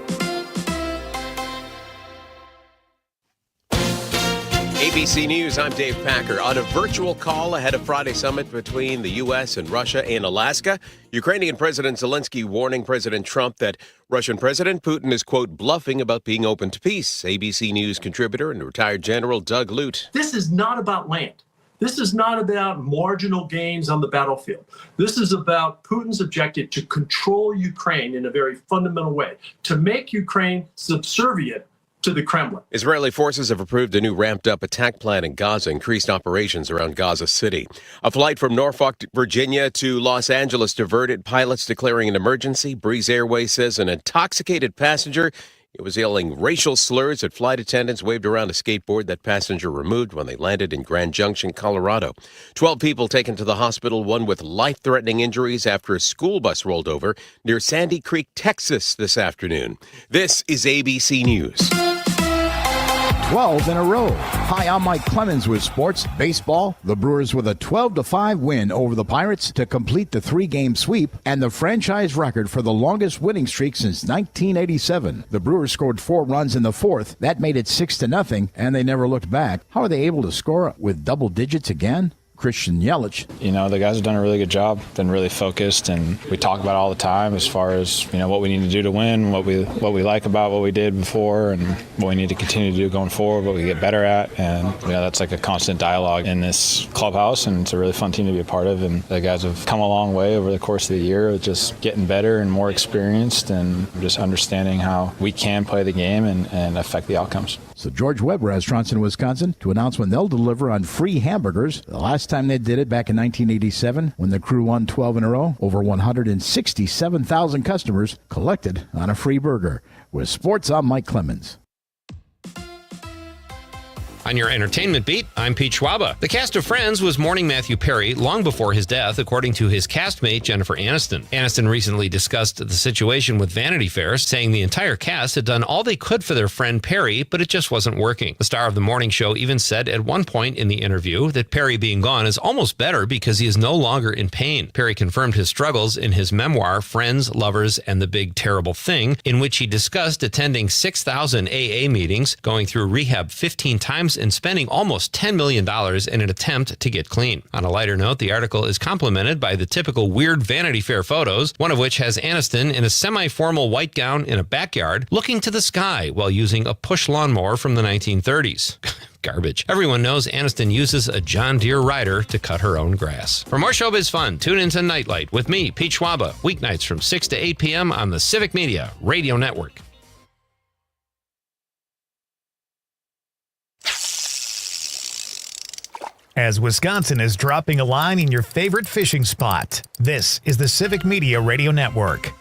ABC News, I'm Dave Packer. On a virtual call ahead of Friday's summit between the U.S. and Russia in Alaska, Ukrainian President Zelensky warning President Trump that Russian President Putin is, quote, bluffing about being open to peace. ABC News contributor and retired General Doug Lute. This is not about land. This is not about marginal gains on the battlefield. This is about Putin's objective to control Ukraine in a very fundamental way, to make Ukraine subservient to the Kremlin. Israeli forces have approved a new ramped-up attack plan in Gaza, increased operations around Gaza City. A flight from Norfolk, Virginia to Los Angeles diverted, pilots declaring an emergency. Breeze Airways says an intoxicated passenger was yelling racial slurs at flight attendants, waved around a skateboard that passenger removed when they landed in Grand Junction, Colorado. 12 people taken to the hospital, one with life-threatening injuries after a school bus rolled over near Sandy Creek, Texas this afternoon. This is ABC News. 12 in a row. Hi, I'm Mike Clemens with sports. Baseball, the Brewers with a 12-5 win over the Pirates to complete the 3-game sweep and the franchise record for the longest winning streak since 1987. The Brewers scored 4 runs in the fourth. That made it 6-0, and they never looked back. How are they able to score with double digits again? Christian Yelich. You know, the guys have done a really good job, been really focused, and we talk about it all the time as far as, you know, what we need to do to win, what we like about what we did before, and what we need to continue to do going forward, what we get better at. And, you know, that's like a constant dialogue in this clubhouse, and it's a really fun team to be a part of. And the guys have come a long way over the course of the year, just getting better and more experienced and just understanding how we can play the game and affect the outcomes. the George Webb Restaurants in Wisconsin to announce when they'll deliver on free hamburgers. The last time they did it back in 1987, when the crew won 12 in a row, over 167,000 customers collected on a free burger. With sports, I'm Mike Clemens. On your entertainment beat, I'm Pete Schwaba. The cast of Friends was mourning Matthew Perry long before his death, according to his castmate, Jennifer Aniston. Aniston recently discussed the situation with Vanity Fair, saying the entire cast had done all they could for their friend Perry, but it just wasn't working. The star of the morning show even said at one point in the interview that Perry being gone is almost better because he is no longer in pain. Perry confirmed his struggles in his memoir, Friends, Lovers, and the Big Terrible Thing, in which he discussed attending 6,000 AA meetings, going through rehab 15 times, and spending almost $10 million in an attempt to get clean. On a lighter note, the article is complemented by the typical weird Vanity Fair photos, one of which has Aniston in a semi-formal white gown in a backyard, looking to the sky while using a push lawnmower from the 1930s. Garbage. Everyone knows Aniston uses a John Deere rider to cut her own grass. For more showbiz fun, tune into Nightlight with me, Pete Schwaba, weeknights from 6 to 8 p.m. on the Civic Media Radio Network. As Wisconsin is dropping a line in your favorite fishing spot, this is the Civic Media Radio Network.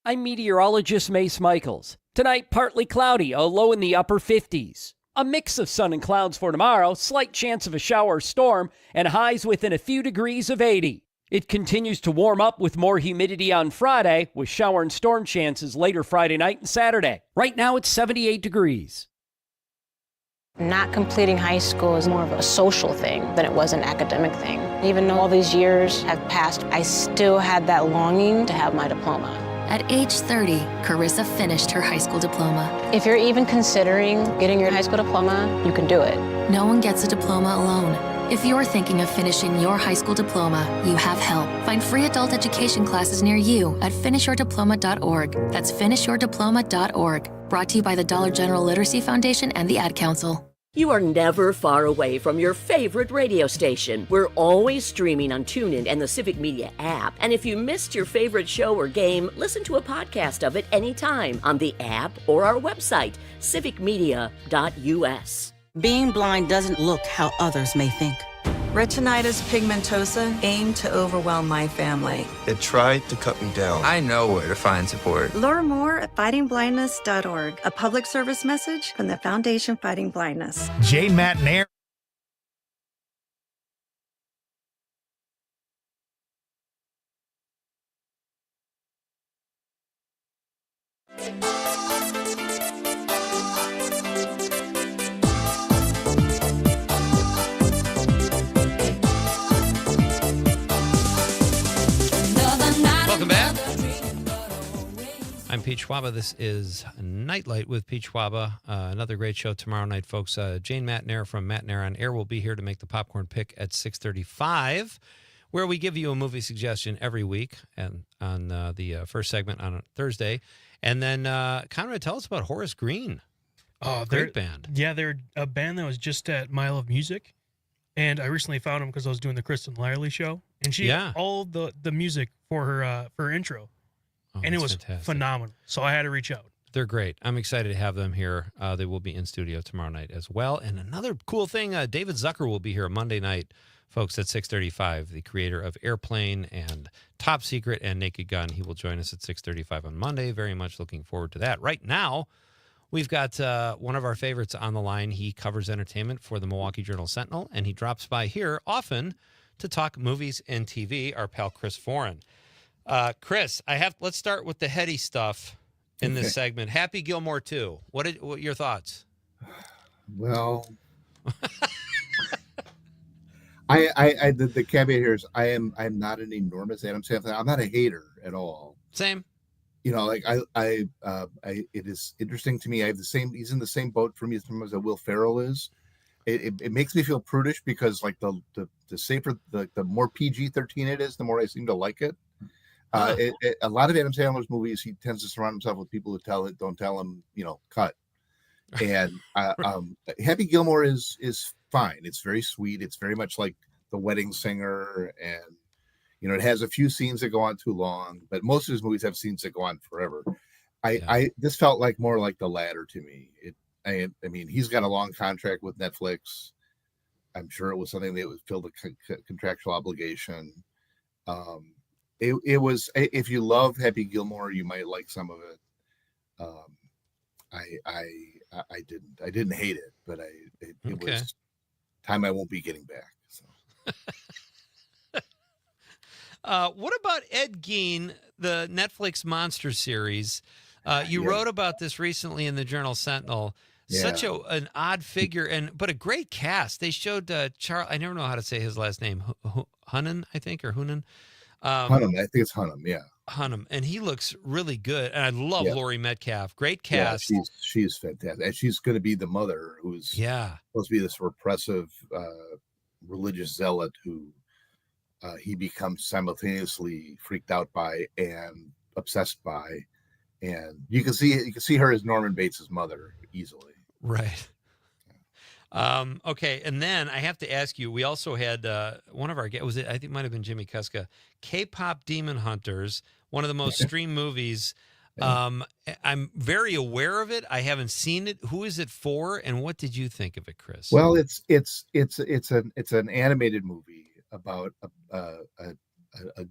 I'm meteorologist Mace Michaels. Tonight, partly cloudy, a low in the upper 50s. A mix of sun and clouds for tomorrow, slight chance of a shower or storm, and highs within a few degrees of 80. It continues to warm up with more humidity on Friday, with shower and storm chances later Friday night and Saturday. Right now, it's 78 degrees. Not completing high school is more of a social thing than it was an academic thing. Even though all these years have passed, I still had that longing to have my diploma. At age 30, Carissa finished her high school diploma. If you're even considering getting your high school diploma, you can do it. No one gets a diploma alone. If you're thinking of finishing your high school diploma, you have help. Find free adult education classes near you at finishyourdiploma.org. That's finishyourdiploma.org. Brought to you by the Dollar General Literacy Foundation and the Ad Council. You are never far away from your favorite radio station. We're always streaming on TuneIn and the Civic Media app. And if you missed your favorite show or game, listen to a podcast of it anytime on the app or our website, civicmedia.us. Being blind doesn't look how others may think. Retinitis pigmentosa aimed to overwhelm my family. It tried to cut me down. I know where to find support. Learn more at fightingblindness.org. A public service message from the Foundation Fighting Blindness. Jane Matnair. Welcome back. I'm Pete Schwaba. This is Nightlight with Pete Schwaba. Another great show tomorrow night, folks. Jane Matnair from Matnair on Air will be here to make the popcorn pick at 6:35, where we give you a movie suggestion every week, and on the first segment on Thursday. And then, Conrad, tell us about Horace Green. Oh, great band. Yeah, they're a band that was just at Mile of Music, and I recently found them because I was doing the Kristen Lyerly show, and she had all the music for her intro, and it was phenomenal. So I had to reach out. They're great. I'm excited to have them here. They will be in studio tomorrow night as well. And another cool thing, David Zucker will be here Monday night, folks, at 6:35. The creator of Airplane and Top Secret and Naked Gun. He will join us at 6:35 on Monday. Very much looking forward to that. Right now, we've got one of our favorites on the line. He covers entertainment for the Milwaukee Journal-Sentinel, and he drops by here often to talk movies and TV, our pal Chris Foran. Chris, let's start with the heady stuff in this segment. Happy Gilmore 2. What are your thoughts? Well, the caveat here is I'm not an enormous Adam Sandler. I'm not a hater at all. Same. You know, like it is interesting to me. He's in the same boat for me as Will Ferrell is. It makes me feel prudish because like the safer, the more PG-13 it is, the more I seem to like it. A lot of Adam Sandler's movies, he tends to surround himself with people who don't tell him, cut. And Happy Gilmore is fine. It's very sweet. It's very much like The Wedding Singer, and it has a few scenes that go on too long, but most of his movies have scenes that go on forever. This felt like more like the latter to me. I mean, he's got a long contract with Netflix. I'm sure it was something that was filled a contractual obligation. It was, if you love Happy Gilmore, you might like some of it. I didn't hate it, but it was time I won't be getting back. So. What about Ed Gein, the Netflix monster series? You wrote about this recently in the Journal Sentinel. Such an odd figure, but a great cast. They showed Charles. I never know how to say his last name. Hunnam, I think, or Hunan. Hunnam, I think it's Hunnam. Yeah, Hunnam, and he looks really good. And I love Laurie Metcalf. Great cast. Yeah, she's fantastic, and she's going to be the mother who's supposed to be this repressive religious zealot who he becomes simultaneously freaked out by and obsessed by, and you can see her as Norman Bates' mother easily. Right. Okay, and then I have to ask you. We also had one of our guests. I think it might have been Jimmy Kuska. K-pop Demon Hunters, one of the most streamed movies. I'm very aware of it. I haven't seen it. Who is it for, and what did you think of it, Chris? Well, it's an animated movie about a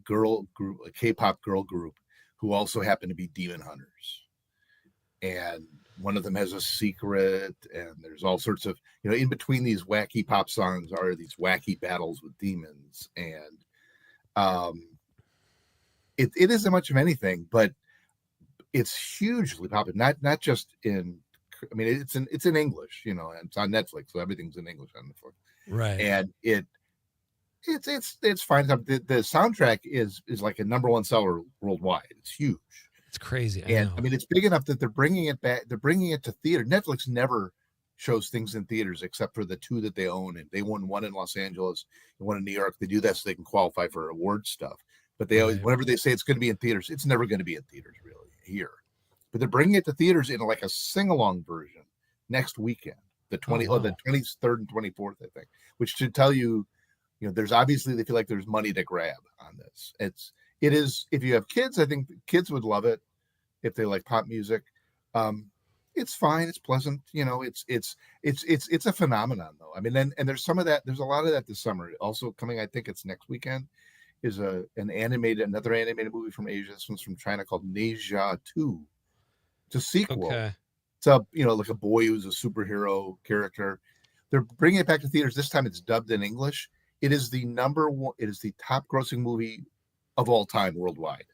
girl group, a K-pop girl group, who also happen to be demon hunters, and one of them has a secret, and there's all sorts of, in between these wacky pop songs are these wacky battles with demons, and it isn't much of anything, but it's hugely popular. Not just in, I mean, it's in English, and it's on Netflix, so everything's in English on Netflix, right? And it's fine. The soundtrack is like a #1 seller worldwide. It's huge. It's crazy. I mean, it's big enough that they're bringing it back. They're bringing it to theater. Netflix never shows things in theaters except for the 2 that they own, and they won one in Los Angeles and one in New York. They do that so they can qualify for award stuff. But they always, whenever they say it's going to be in theaters, it's never going to be in theaters really here. But they're bringing it to theaters in like a sing-along version next weekend, the 23rd and 24th, I think, which should tell you, there's obviously, they feel like there's money to grab on this. It is, if you have kids, I think kids would love it if they like pop music. It's fine. It's pleasant. It's a phenomenon though. I mean, and there's some of that. There's a lot of that this summer. Also coming, I think it's next weekend, is another animated movie from Asia. This one's from China called Neja 2. It's a sequel. Okay. It's like a boy who's a superhero character. They're bringing it back to theaters. This time it's dubbed in English. It is the #1. It is the top grossing movie of all time worldwide.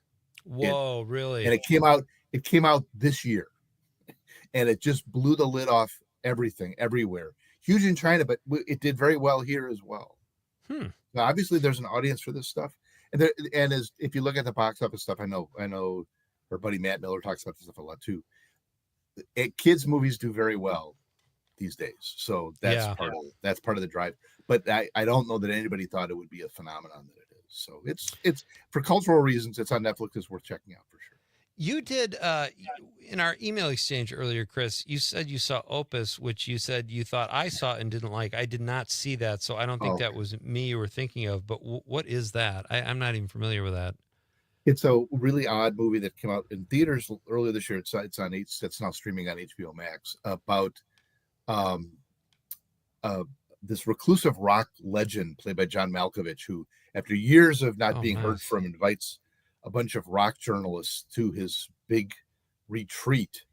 Whoa, really? And it came out this year, and it just blew the lid off everything, everywhere. Huge in China, but it did very well here as well. Now, obviously, there's an audience for this stuff, and if you look at the box office stuff, I know our buddy Matt Miller talks about this stuff a lot too. Kids movies do very well these days, so that's part of the drive. But I don't know that anybody thought it would be a phenomenon that it is. So it's for cultural reasons. It's on Netflix. It's worth checking out for sure. You did in our email exchange earlier, Chris. You said you saw Opus, which you said you thought I saw and didn't like. I did not see that, so I don't think that was me you were thinking of. But what is that? I'm not even familiar with that. It's a really odd movie that came out in theaters earlier this year. It's on it's now streaming on HBO Max, about this reclusive rock legend played by John Malkovich, who, after years of not being heard from, invites a bunch of rock journalists to his big retreat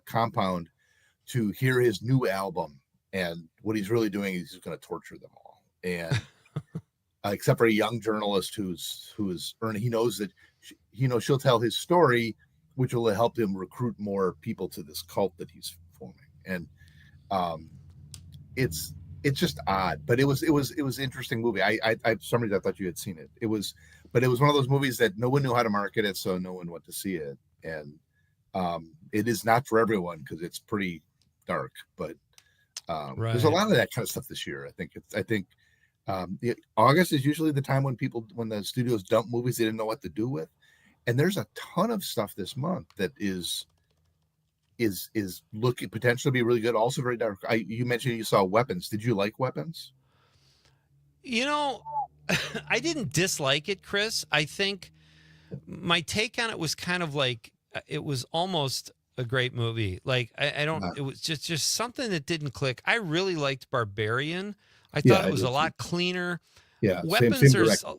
compound to hear his new album. And what he's really doing is he's going to torture them all. And except for a young journalist who's earning, he knows that she'll tell his story, which will help him recruit more people to this cult that he's forming. And it's just odd, but it was an interesting movie. I for some reason I thought you had seen it. It was one of those movies that no one knew how to market it, so no one went to see it. And it is not for everyone because it's pretty dark. But there's a lot of that kind of stuff this year. I think August is usually the time when the studios dump movies they didn't know what to do with, and there's a ton of stuff this month that is looking potentially to be really good. Also very dark. You mentioned you saw Weapons. Did you like Weapons? I didn't dislike it, Chris. I think my take on it was kind of like it was almost a great movie. Like I don't. No. It was just something that didn't click. I really liked Barbarian. I Yeah, thought it I was a did too. lot cleaner. Yeah, same Weapons are. director.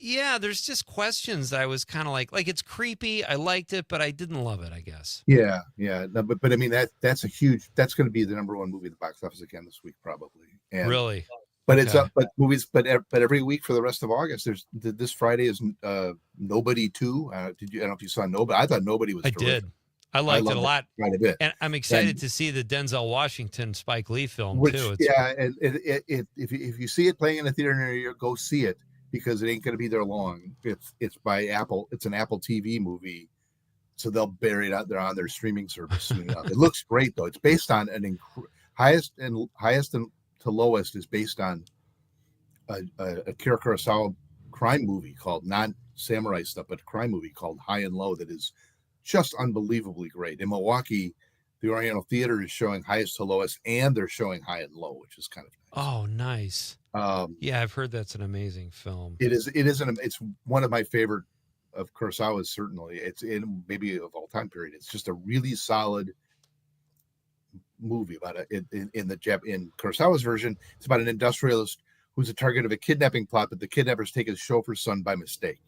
Yeah, there's just questions I was kind of like it's creepy. I liked it, but I didn't love it, I guess. Yeah, yeah. No, but I mean that's going to be the number one movie at the box office again this week probably. And Really? but Okay. it's up. But movies. But every week for the rest of August, there's this Friday is Nobody 2. Did you? I don't know if you saw Nobody. I thought Nobody was. I terrific. did. I liked it a loved lot. quite a bit. And I'm excited And- to see the Denzel Washington Spike Lee film Which too. and if you see it playing in a theater near you, go see it because it ain't going to be there long. It's by Apple. It's an Apple TV movie, so they'll bury it out there on their streaming service soon enough. It looks great though. It's based on an highest and to lowest is based on a Akira Kurosawa crime movie called not samurai stuff, but a crime movie called High and Low that is just unbelievably great. In Milwaukee, the Oriental Theater is showing highest to lowest, and they're showing High and Low, which is kind of nice. Oh, nice. Yeah, I've heard that's an amazing film. It's one of my favorite of Kurosawa's. Certainly, it's in maybe of all time period. It's just a really solid movie about in Kurosawa's version. It's about an industrialist who's a target of a kidnapping plot, but the kidnappers take his chauffeur's son by mistake.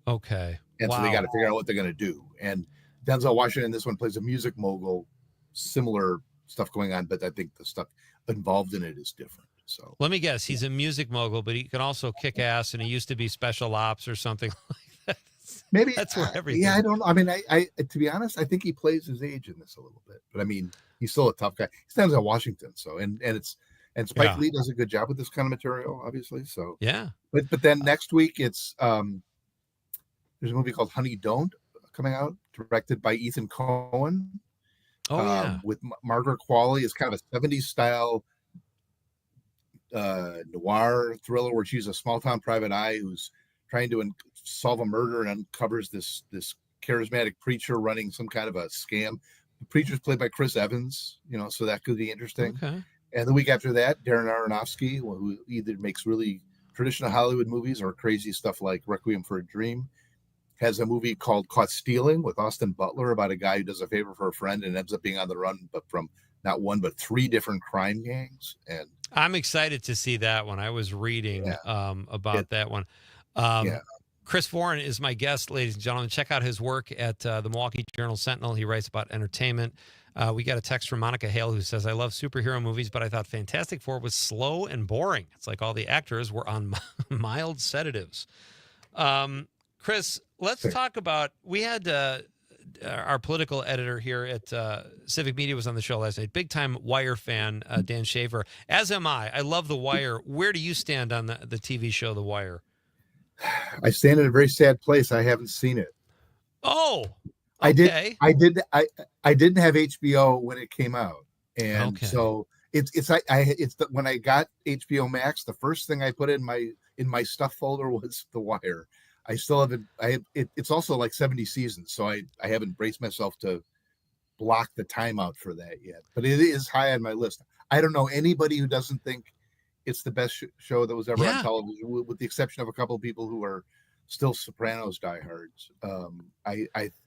Okay. And so they got to figure out what they're going to do. And Denzel Washington, this one plays a music mogul, similar stuff going on, but I think the stuff involved in it is different. So let me guess, he's a music mogul, but he can also kick ass, and he used to be special ops or something like that. Maybe that's where everything. Yeah, I don't know. I mean, I to be honest, I think he plays his age in this a little bit. But I mean, he's still a tough guy. He's Denzel Washington, so and Spike Lee does a good job with this kind of material, obviously. So yeah. But then next week it's there's a movie called Honey Don't coming out, directed by Ethan Coen. Oh yeah, with Margaret Qualley. It's kind of a 70s style noir thriller where she's a small town private eye who's trying to solve a murder and uncovers this charismatic preacher running some kind of a scam. The preacher's played by Chris Evans, so that could be interesting. Okay. And the week after that, Darren Aronofsky, who either makes really traditional Hollywood movies or crazy stuff like Requiem for a Dream, has a movie called Caught Stealing with Austin Butler about a guy who does a favor for a friend and ends up being on the run, but from not one, but 3 different crime gangs. And I'm excited to see that one. I was reading about that one. Chris Warren is my guest, ladies and gentlemen. Check out his work at the Milwaukee Journal Sentinel. He writes about entertainment. We got a text from Monica Hale who says, I love superhero movies, but I thought Fantastic Four was slow and boring. It's like all the actors were on mild sedatives. Chris, let's talk about, we had our political editor here at Civic Media was on the show last night. Big time Wire fan, Dan Shaver, as am I. I love The Wire. Where do you stand on the TV show The Wire? I stand in a very sad place. I haven't seen it. Oh, okay. I didn't have HBO when it came out. And so when I got HBO Max, the first thing I put in my stuff folder was The Wire. I still haven't. It's also like 70 seasons, so I haven't braced myself to block the time out for that yet. But it is high on my list. I don't know anybody who doesn't think it's the best show that was ever on television, with the exception of a couple of people who are still Sopranos diehards.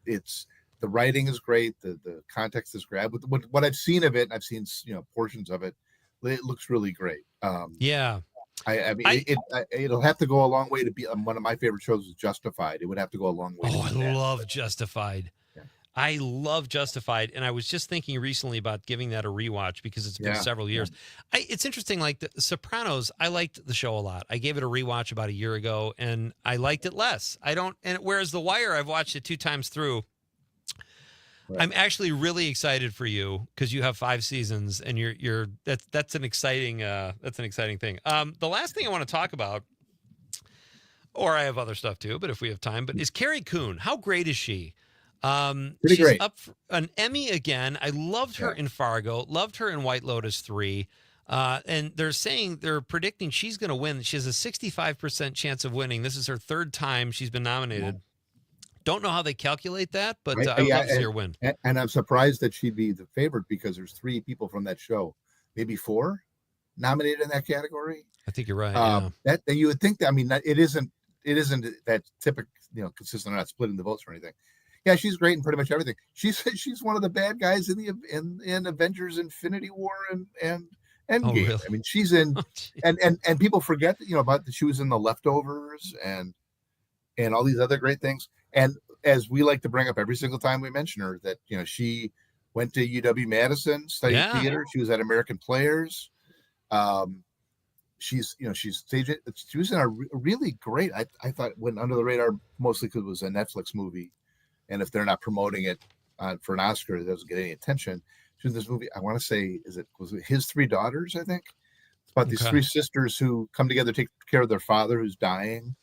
It's the writing is great, the context is great. What I've seen of it, and I've seen portions of it, it looks really great. I mean, it'll have to go a long way to be one of my favorite shows is Justified. It would have to go a long way. Oh, I love Justified. Yeah. I love Justified, and I was just thinking recently about giving that a rewatch because it's been several years. It's interesting, like The Sopranos, I liked the show a lot. I gave it a rewatch about a year ago, and I liked it less. Whereas The Wire, I've watched it 2 times through. Right. I'm actually really excited for you because you have 5 seasons, and that's an exciting thing. The last thing I want to talk about, or I have other stuff too, but if we have time, is Carrie Coon. How great is she? She's great. Up for an Emmy again. I loved her in Fargo, loved her in White Lotus 3. And they're predicting she's going to win. She has a 65% chance of winning. This is her 3rd time she's been nominated. Yeah. Don't know how they calculate that, but I would love to see her win. And I'm surprised that she'd be the favorite because there's 3 people from that show, maybe 4, nominated in that category. I think you're right. That you would think that. I mean, it isn't that typical, consistent. Not splitting the votes or anything. Yeah, she's great in pretty much everything. She's one of the bad guys in Avengers Infinity War and Oh, Endgame. really? I mean, she's in and people forget that, about that she was in The Leftovers and all these other great things. And as we like to bring up every single time we mention her, that she went to UW-Madison, studied theater. She was at American Players. She was in a really great. I thought went under the radar mostly because it was a Netflix movie, and if they're not promoting it for an Oscar, it doesn't get any attention. She was in this movie. I want to say, was it His Three Daughters? I think it's about these three sisters who come together to take care of their father who's dying,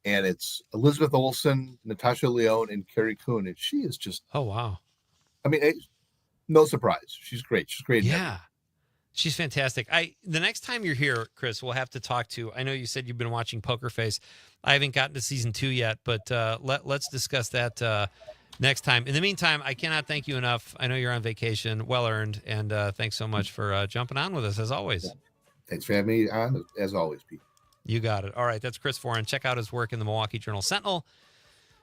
and it's Elizabeth Olsen, Natasha Lyonne, and Carrie Coon, and she is just wow. I mean, no surprise. She's great. She's great. Yeah. She's fantastic. The next time you're here, Chris, we'll have to talk to. I know you said you've been watching Poker Face. I haven't gotten to season 2 yet, but let's discuss that next time. In the meantime, I cannot thank you enough. I know you're on vacation, well earned, and thanks so much for jumping on with us as always. Thanks for having me on as always, Pete. You got it. All right, that's Chris Foran. Check out his work in the Milwaukee Journal Sentinel.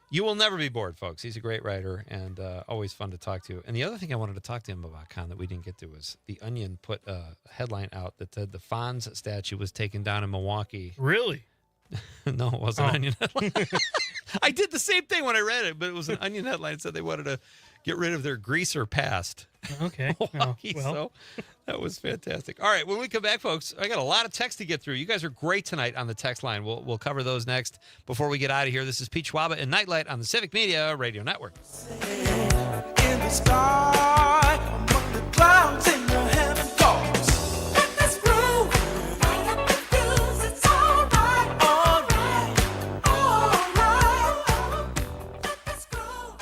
You will never be bored, folks. He's a great writer and always fun to talk to. And the other thing I wanted to talk to him about, Con, that we didn't get to was The Onion put a headline out that said the Fonz statue was taken down in Milwaukee. Really? No, it wasn't an Onion headline. I did the same thing when I read it, but it was an Onion headline. It said they wanted to get rid of their greaser past. Okay. Milwaukee, so that was fantastic. All right, when we come back, folks, I got a lot of text to get through. You guys are great tonight on the text line. We'll cover those next. Before we get out of here, this is Pete Schwaba and Nightlight on the Civic Media Radio Network. In the sky, among the clouds in the heaven calls. Let us groove. Light up the fuse. It's all right. All right. All right. Let us groove.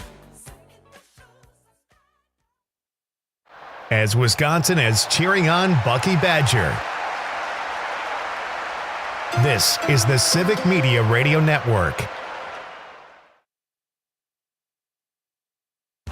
As Wisconsin is cheering on Bucky Badger. This is the Civic Media Radio Network.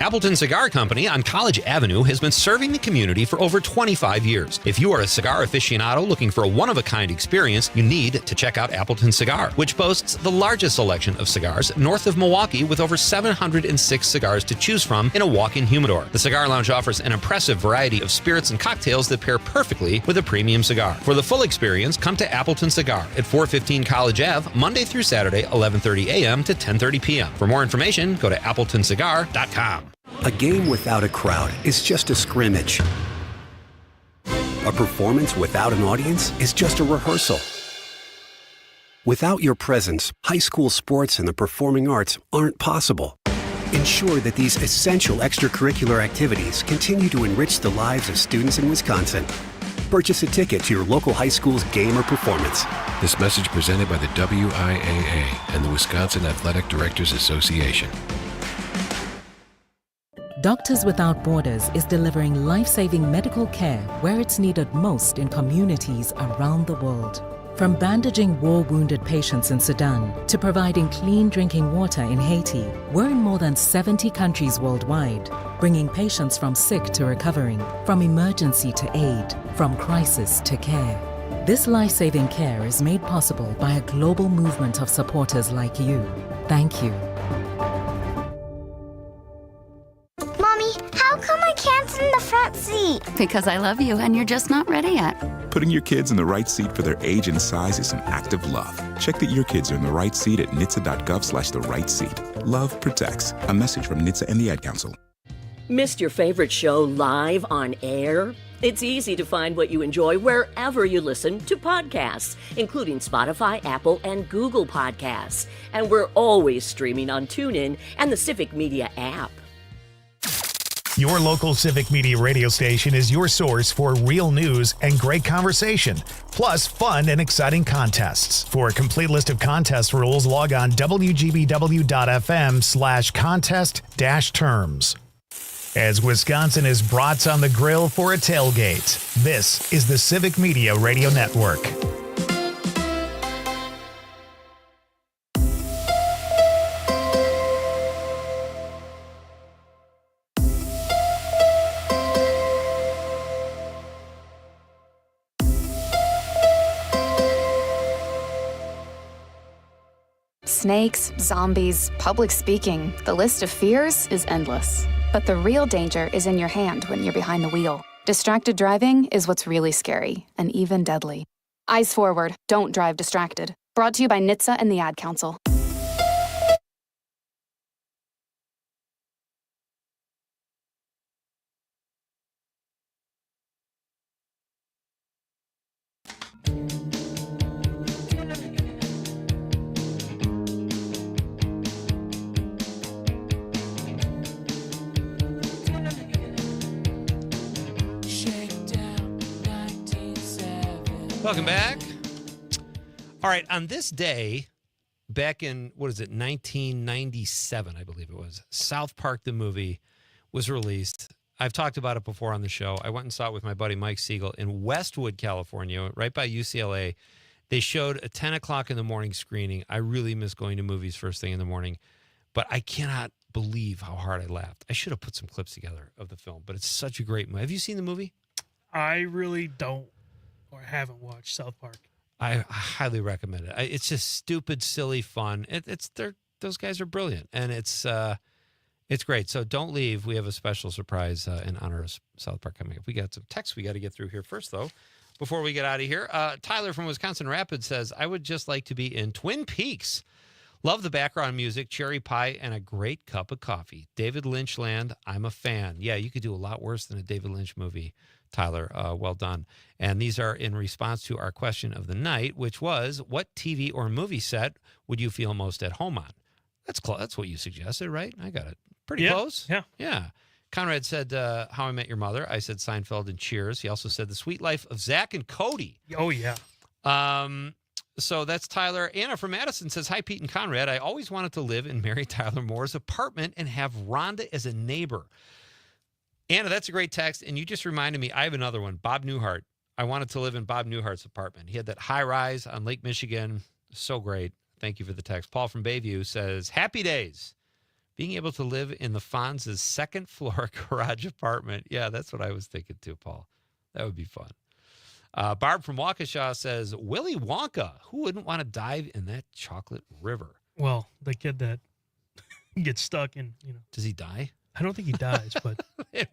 Appleton Cigar Company on College Avenue has been serving the community for over 25 years. If you are a cigar aficionado looking for a one-of-a-kind experience, you need to check out Appleton Cigar, which boasts the largest selection of cigars north of Milwaukee with over 706 cigars to choose from in a walk-in humidor. The Cigar Lounge offers an impressive variety of spirits and cocktails that pair perfectly with a premium cigar. For the full experience, come to Appleton Cigar at 415 College Ave, Monday through Saturday, 11:30 a.m. to 10:30 p.m. For more information, go to appletoncigar.com. A game without a crowd is just a scrimmage. A performance without an audience is just a rehearsal. Without your presence, high school sports and the performing arts aren't possible. Ensure that these essential extracurricular activities continue to enrich the lives of students in Wisconsin. Purchase a ticket to your local high school's game or performance. This message presented by the WIAA and the Wisconsin Athletic Directors Association. Doctors Without Borders is delivering life-saving medical care where it's needed most in communities around the world. From bandaging war-wounded patients in Sudan to providing clean drinking water in Haiti, we're in more than 70 countries worldwide, bringing patients from sick to recovering, from emergency to aid, from crisis to care. This life-saving care is made possible by a global movement of supporters like you. Thank you. How come I can't sit in the front seat? Because I love you and you're just not ready yet. Putting your kids in the right seat for their age and size is an act of love. Check that your kids are in the right seat at nhtsa.gov/the-right-seat. Love protects. A message from NHTSA and the Ad Council. Missed your favorite show live on air? It's easy to find what you enjoy wherever you listen to podcasts, including Spotify, Apple, and Google Podcasts. And we're always streaming on TuneIn and the Civic Media app. Your local Civic Media radio station is your source for real news and great conversation, plus fun and exciting contests. For a complete list of contest rules, log on wgbw.fm/contest-terms. As Wisconsin is brats on the grill for a tailgate, this is the Civic Media Radio Network. Snakes, zombies, public speaking. The list of fears is endless. But the real danger is in your hand when you're behind the wheel. Distracted driving is what's really scary and even deadly. Eyes forward, don't drive distracted. Brought to you by NHTSA and the Ad Council. Welcome back. All right, on this day, back in, 1997, I believe it was, South Park the movie was released. I've talked about it before on the show. I went and saw it with my buddy Mike Siegel in Westwood, California, right by UCLA. They showed a 10 o'clock in the morning screening. I really miss going to movies first thing in the morning, but I cannot believe how hard I laughed. I should have put some clips together of the film, but it's such a great movie. Have you seen the movie? I really don't or haven't watched South Park. I highly recommend it. It's just stupid, silly fun. Those guys are brilliant, and it's great. So don't leave. We have a special surprise in honor of South Park coming up. We got some texts we got to get through here first, though, before we get out of here. Tyler from Wisconsin Rapids says, I would just like to be in Twin Peaks. Love the background music, cherry pie, and a great cup of coffee. David Lynch land, I'm a fan. Yeah, you could do a lot worse than a David Lynch movie, Tyler. Well done. And these are in response to our question of the night, which was, what TV or movie set would you feel most at home on? That's what you suggested, right? I got it. Pretty close. Yeah. Yeah. Conrad said, How I Met Your Mother. I said Seinfeld and Cheers. He also said The Sweet Life of Zach and Cody. Oh, yeah. So that's Tyler. Anna from Madison says, hi, Pete and Conrad. I always wanted to live in Mary Tyler Moore's apartment and have Rhonda as a neighbor. Anna, that's a great text. And you just reminded me, I have another one. Bob Newhart. I wanted to live in Bob Newhart's apartment. He had that high rise on Lake Michigan. So great. Thank you for the text. Paul from Bayview says, happy days. Being able to live in the Fonz's second floor garage apartment. Yeah, that's what I was thinking too, Paul. That would be fun. Barb from Waukesha says, Willy Wonka. Who wouldn't want to dive in that chocolate river? Well, the kid that gets stuck in, Does he die? I don't think he dies, but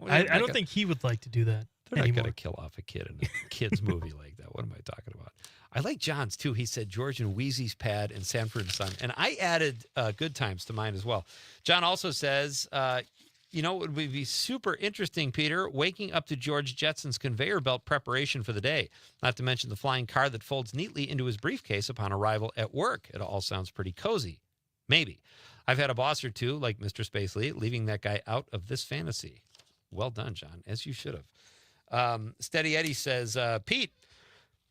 I don't think he would like to do that They're anymore. not going to kill off a kid in a kid's movie like that. What am I talking about? I like John's, too. He said George and Wheezy's Pad and Sanford and Son. And I added Good Times to mine as well. John also says, it would be super interesting, Peter, waking up to George Jetson's conveyor belt preparation for the day. Not to mention the flying car that folds neatly into his briefcase upon arrival at work. It all sounds pretty cozy. Maybe. I've had a boss or two, like Mr. Spacely, leaving that guy out of this fantasy. Well done, John, as you should have. Steady Eddie says, Pete,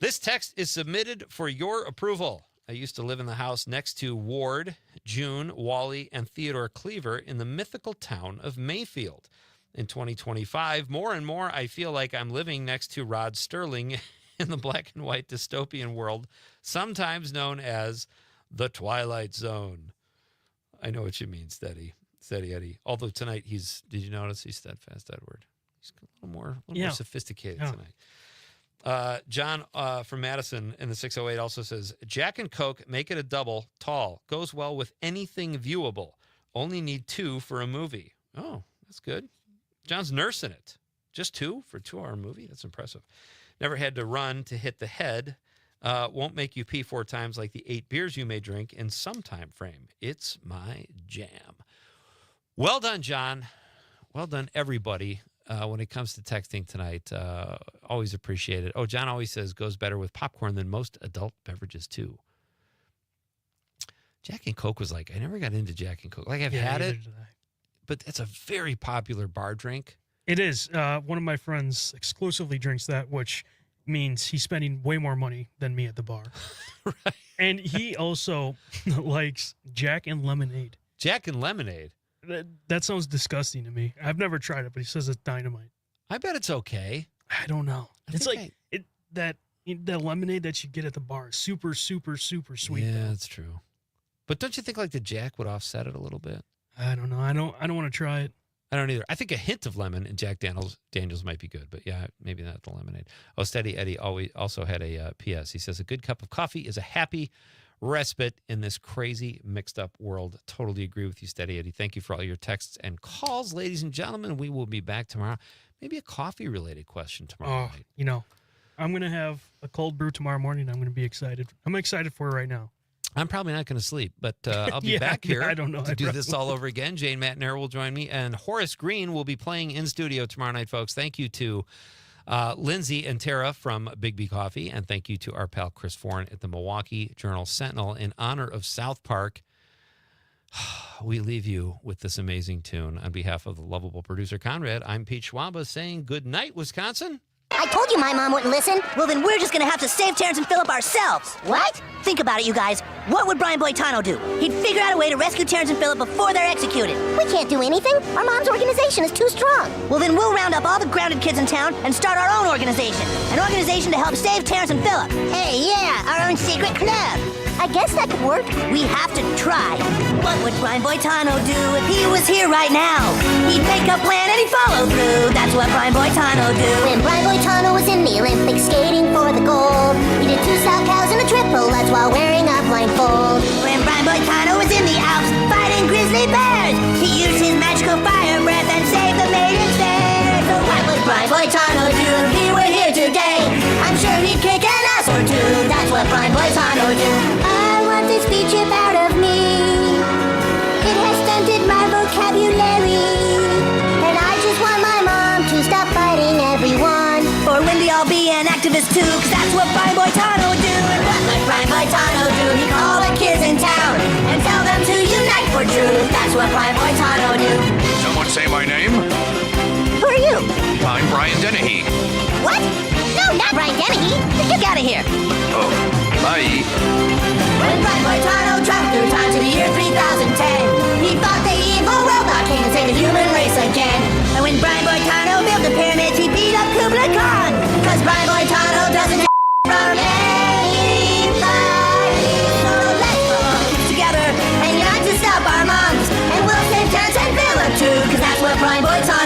this text is submitted for your approval. I used to live in the house next to Ward, June, Wally, and Theodore Cleaver in the mythical town of Mayfield. In 2025, more and more, I feel like I'm living next to Rod Sterling in the black and white dystopian world, sometimes known as the Twilight Zone. I know what you mean, Steady Eddie. Although tonight did you notice he's steadfast, Edward? He's a little more sophisticated tonight. John from Madison in the 608 also says, Jack and Coke, make it a double, tall, goes well with anything viewable. Only need 2 for a movie. Oh, that's good. John's nursing it. Just 2 for a 2-hour movie? That's impressive. Never had to run to hit the head. Won't make you pee 4 times like the 8 beers you may drink in some time frame. It's my jam. Well done, John. Well done, everybody. When it comes to texting tonight, always appreciate it. Oh, John always says goes better with popcorn than most adult beverages, too. Jack and Coke was like, I never got into Jack and Coke. Like, I've had it, but it's a very popular bar drink. It is. One of my friends exclusively drinks that, which means he's spending way more money than me at the bar. Right. And he also likes Jack and Lemonade. Jack and Lemonade? That sounds disgusting to me. I've never tried it, but he says it's dynamite. I bet it's okay. I don't know. It's like that lemonade that you get at the bar is super, super, super sweet. Yeah, that's true. But don't you think like the Jack would offset it a little bit? I don't know. I don't want to try it. I don't either. I think a hint of lemon in Jack Daniels might be good, but yeah, maybe not the lemonade. Oh, Steady Eddie also had a PS. He says, a good cup of coffee is a happy, respite in this crazy, mixed-up world. Totally agree with you, Steady Eddie. Thank you for all your texts and calls, ladies and gentlemen. We will be back tomorrow. Maybe a coffee-related question tomorrow night. You know, I'm going to have a cold brew tomorrow morning. I'm going to be excited. I'm excited for it right now. I'm probably not going to sleep, but I'll be back here I don't know. to do this all over again. Jane Matnair will join me, and Horace Green will be playing in studio tomorrow night, folks. Thank you to Lindsay and Tara from Big B Coffee, and thank you to our pal Chris Foran at the Milwaukee Journal-Sentinel. In honor of South Park, we leave you with this amazing tune. On behalf of the lovable producer Conrad, I'm Pete Schwaba saying good night, Wisconsin. I told you my mom wouldn't listen. Well, then we're just gonna have to save Terrence and Phillip ourselves. What? Think about it, you guys. What would Brian Boitano do? He'd figure out a way to rescue Terrence and Phillip before they're executed. We can't do anything. Our mom's organization is too strong. Well, then we'll round up all the grounded kids in town and start our own organization. An organization to help save Terrence and Phillip. Hey, yeah, our own secret club. I guess that could work. We have to try. What would Brian Boitano do if he was here right now? He'd make a plan and he'd follow through. That's what Brian Boitano do. When Brian Boitano was in the Olympics skating for the gold, he did 2 South cows and a triple Lutz while wearing a blindfold. When Brian Boitano was in the Alps fighting grizzly bears, he used his magical fire breath and saved the maidens there. So what would Brian Boitano do if he were here today? I'm sure he'd kick an ass or two. That's what Brian Boitano do. I want this speech chip out of me. It has stunted my vocabulary. And I just want my mom to stop fighting everyone. For Wendy, I'll be an activist too, cause that's what Brian Boitano do. And what would Brian Boitano do? He'd call the kids in town and tell them to unite for truth. That's what Brian Boitano do. Someone say my name? Who are you? I'm Brian Dennehy. What? No, not Brian Dennehy. Get out of here. Oh, bye. When Brian Boitano traveled through time to the year 3010, he fought the evil robot king and saved the human race again. And when Brian Boitano built the pyramids, he beat up Kublai Khan. Cause Brian Boitano doesn't have from anybody. So let's come together and unite to stop our moms. And we'll save Terrence and Phillip too, cause that's what Brian Boitano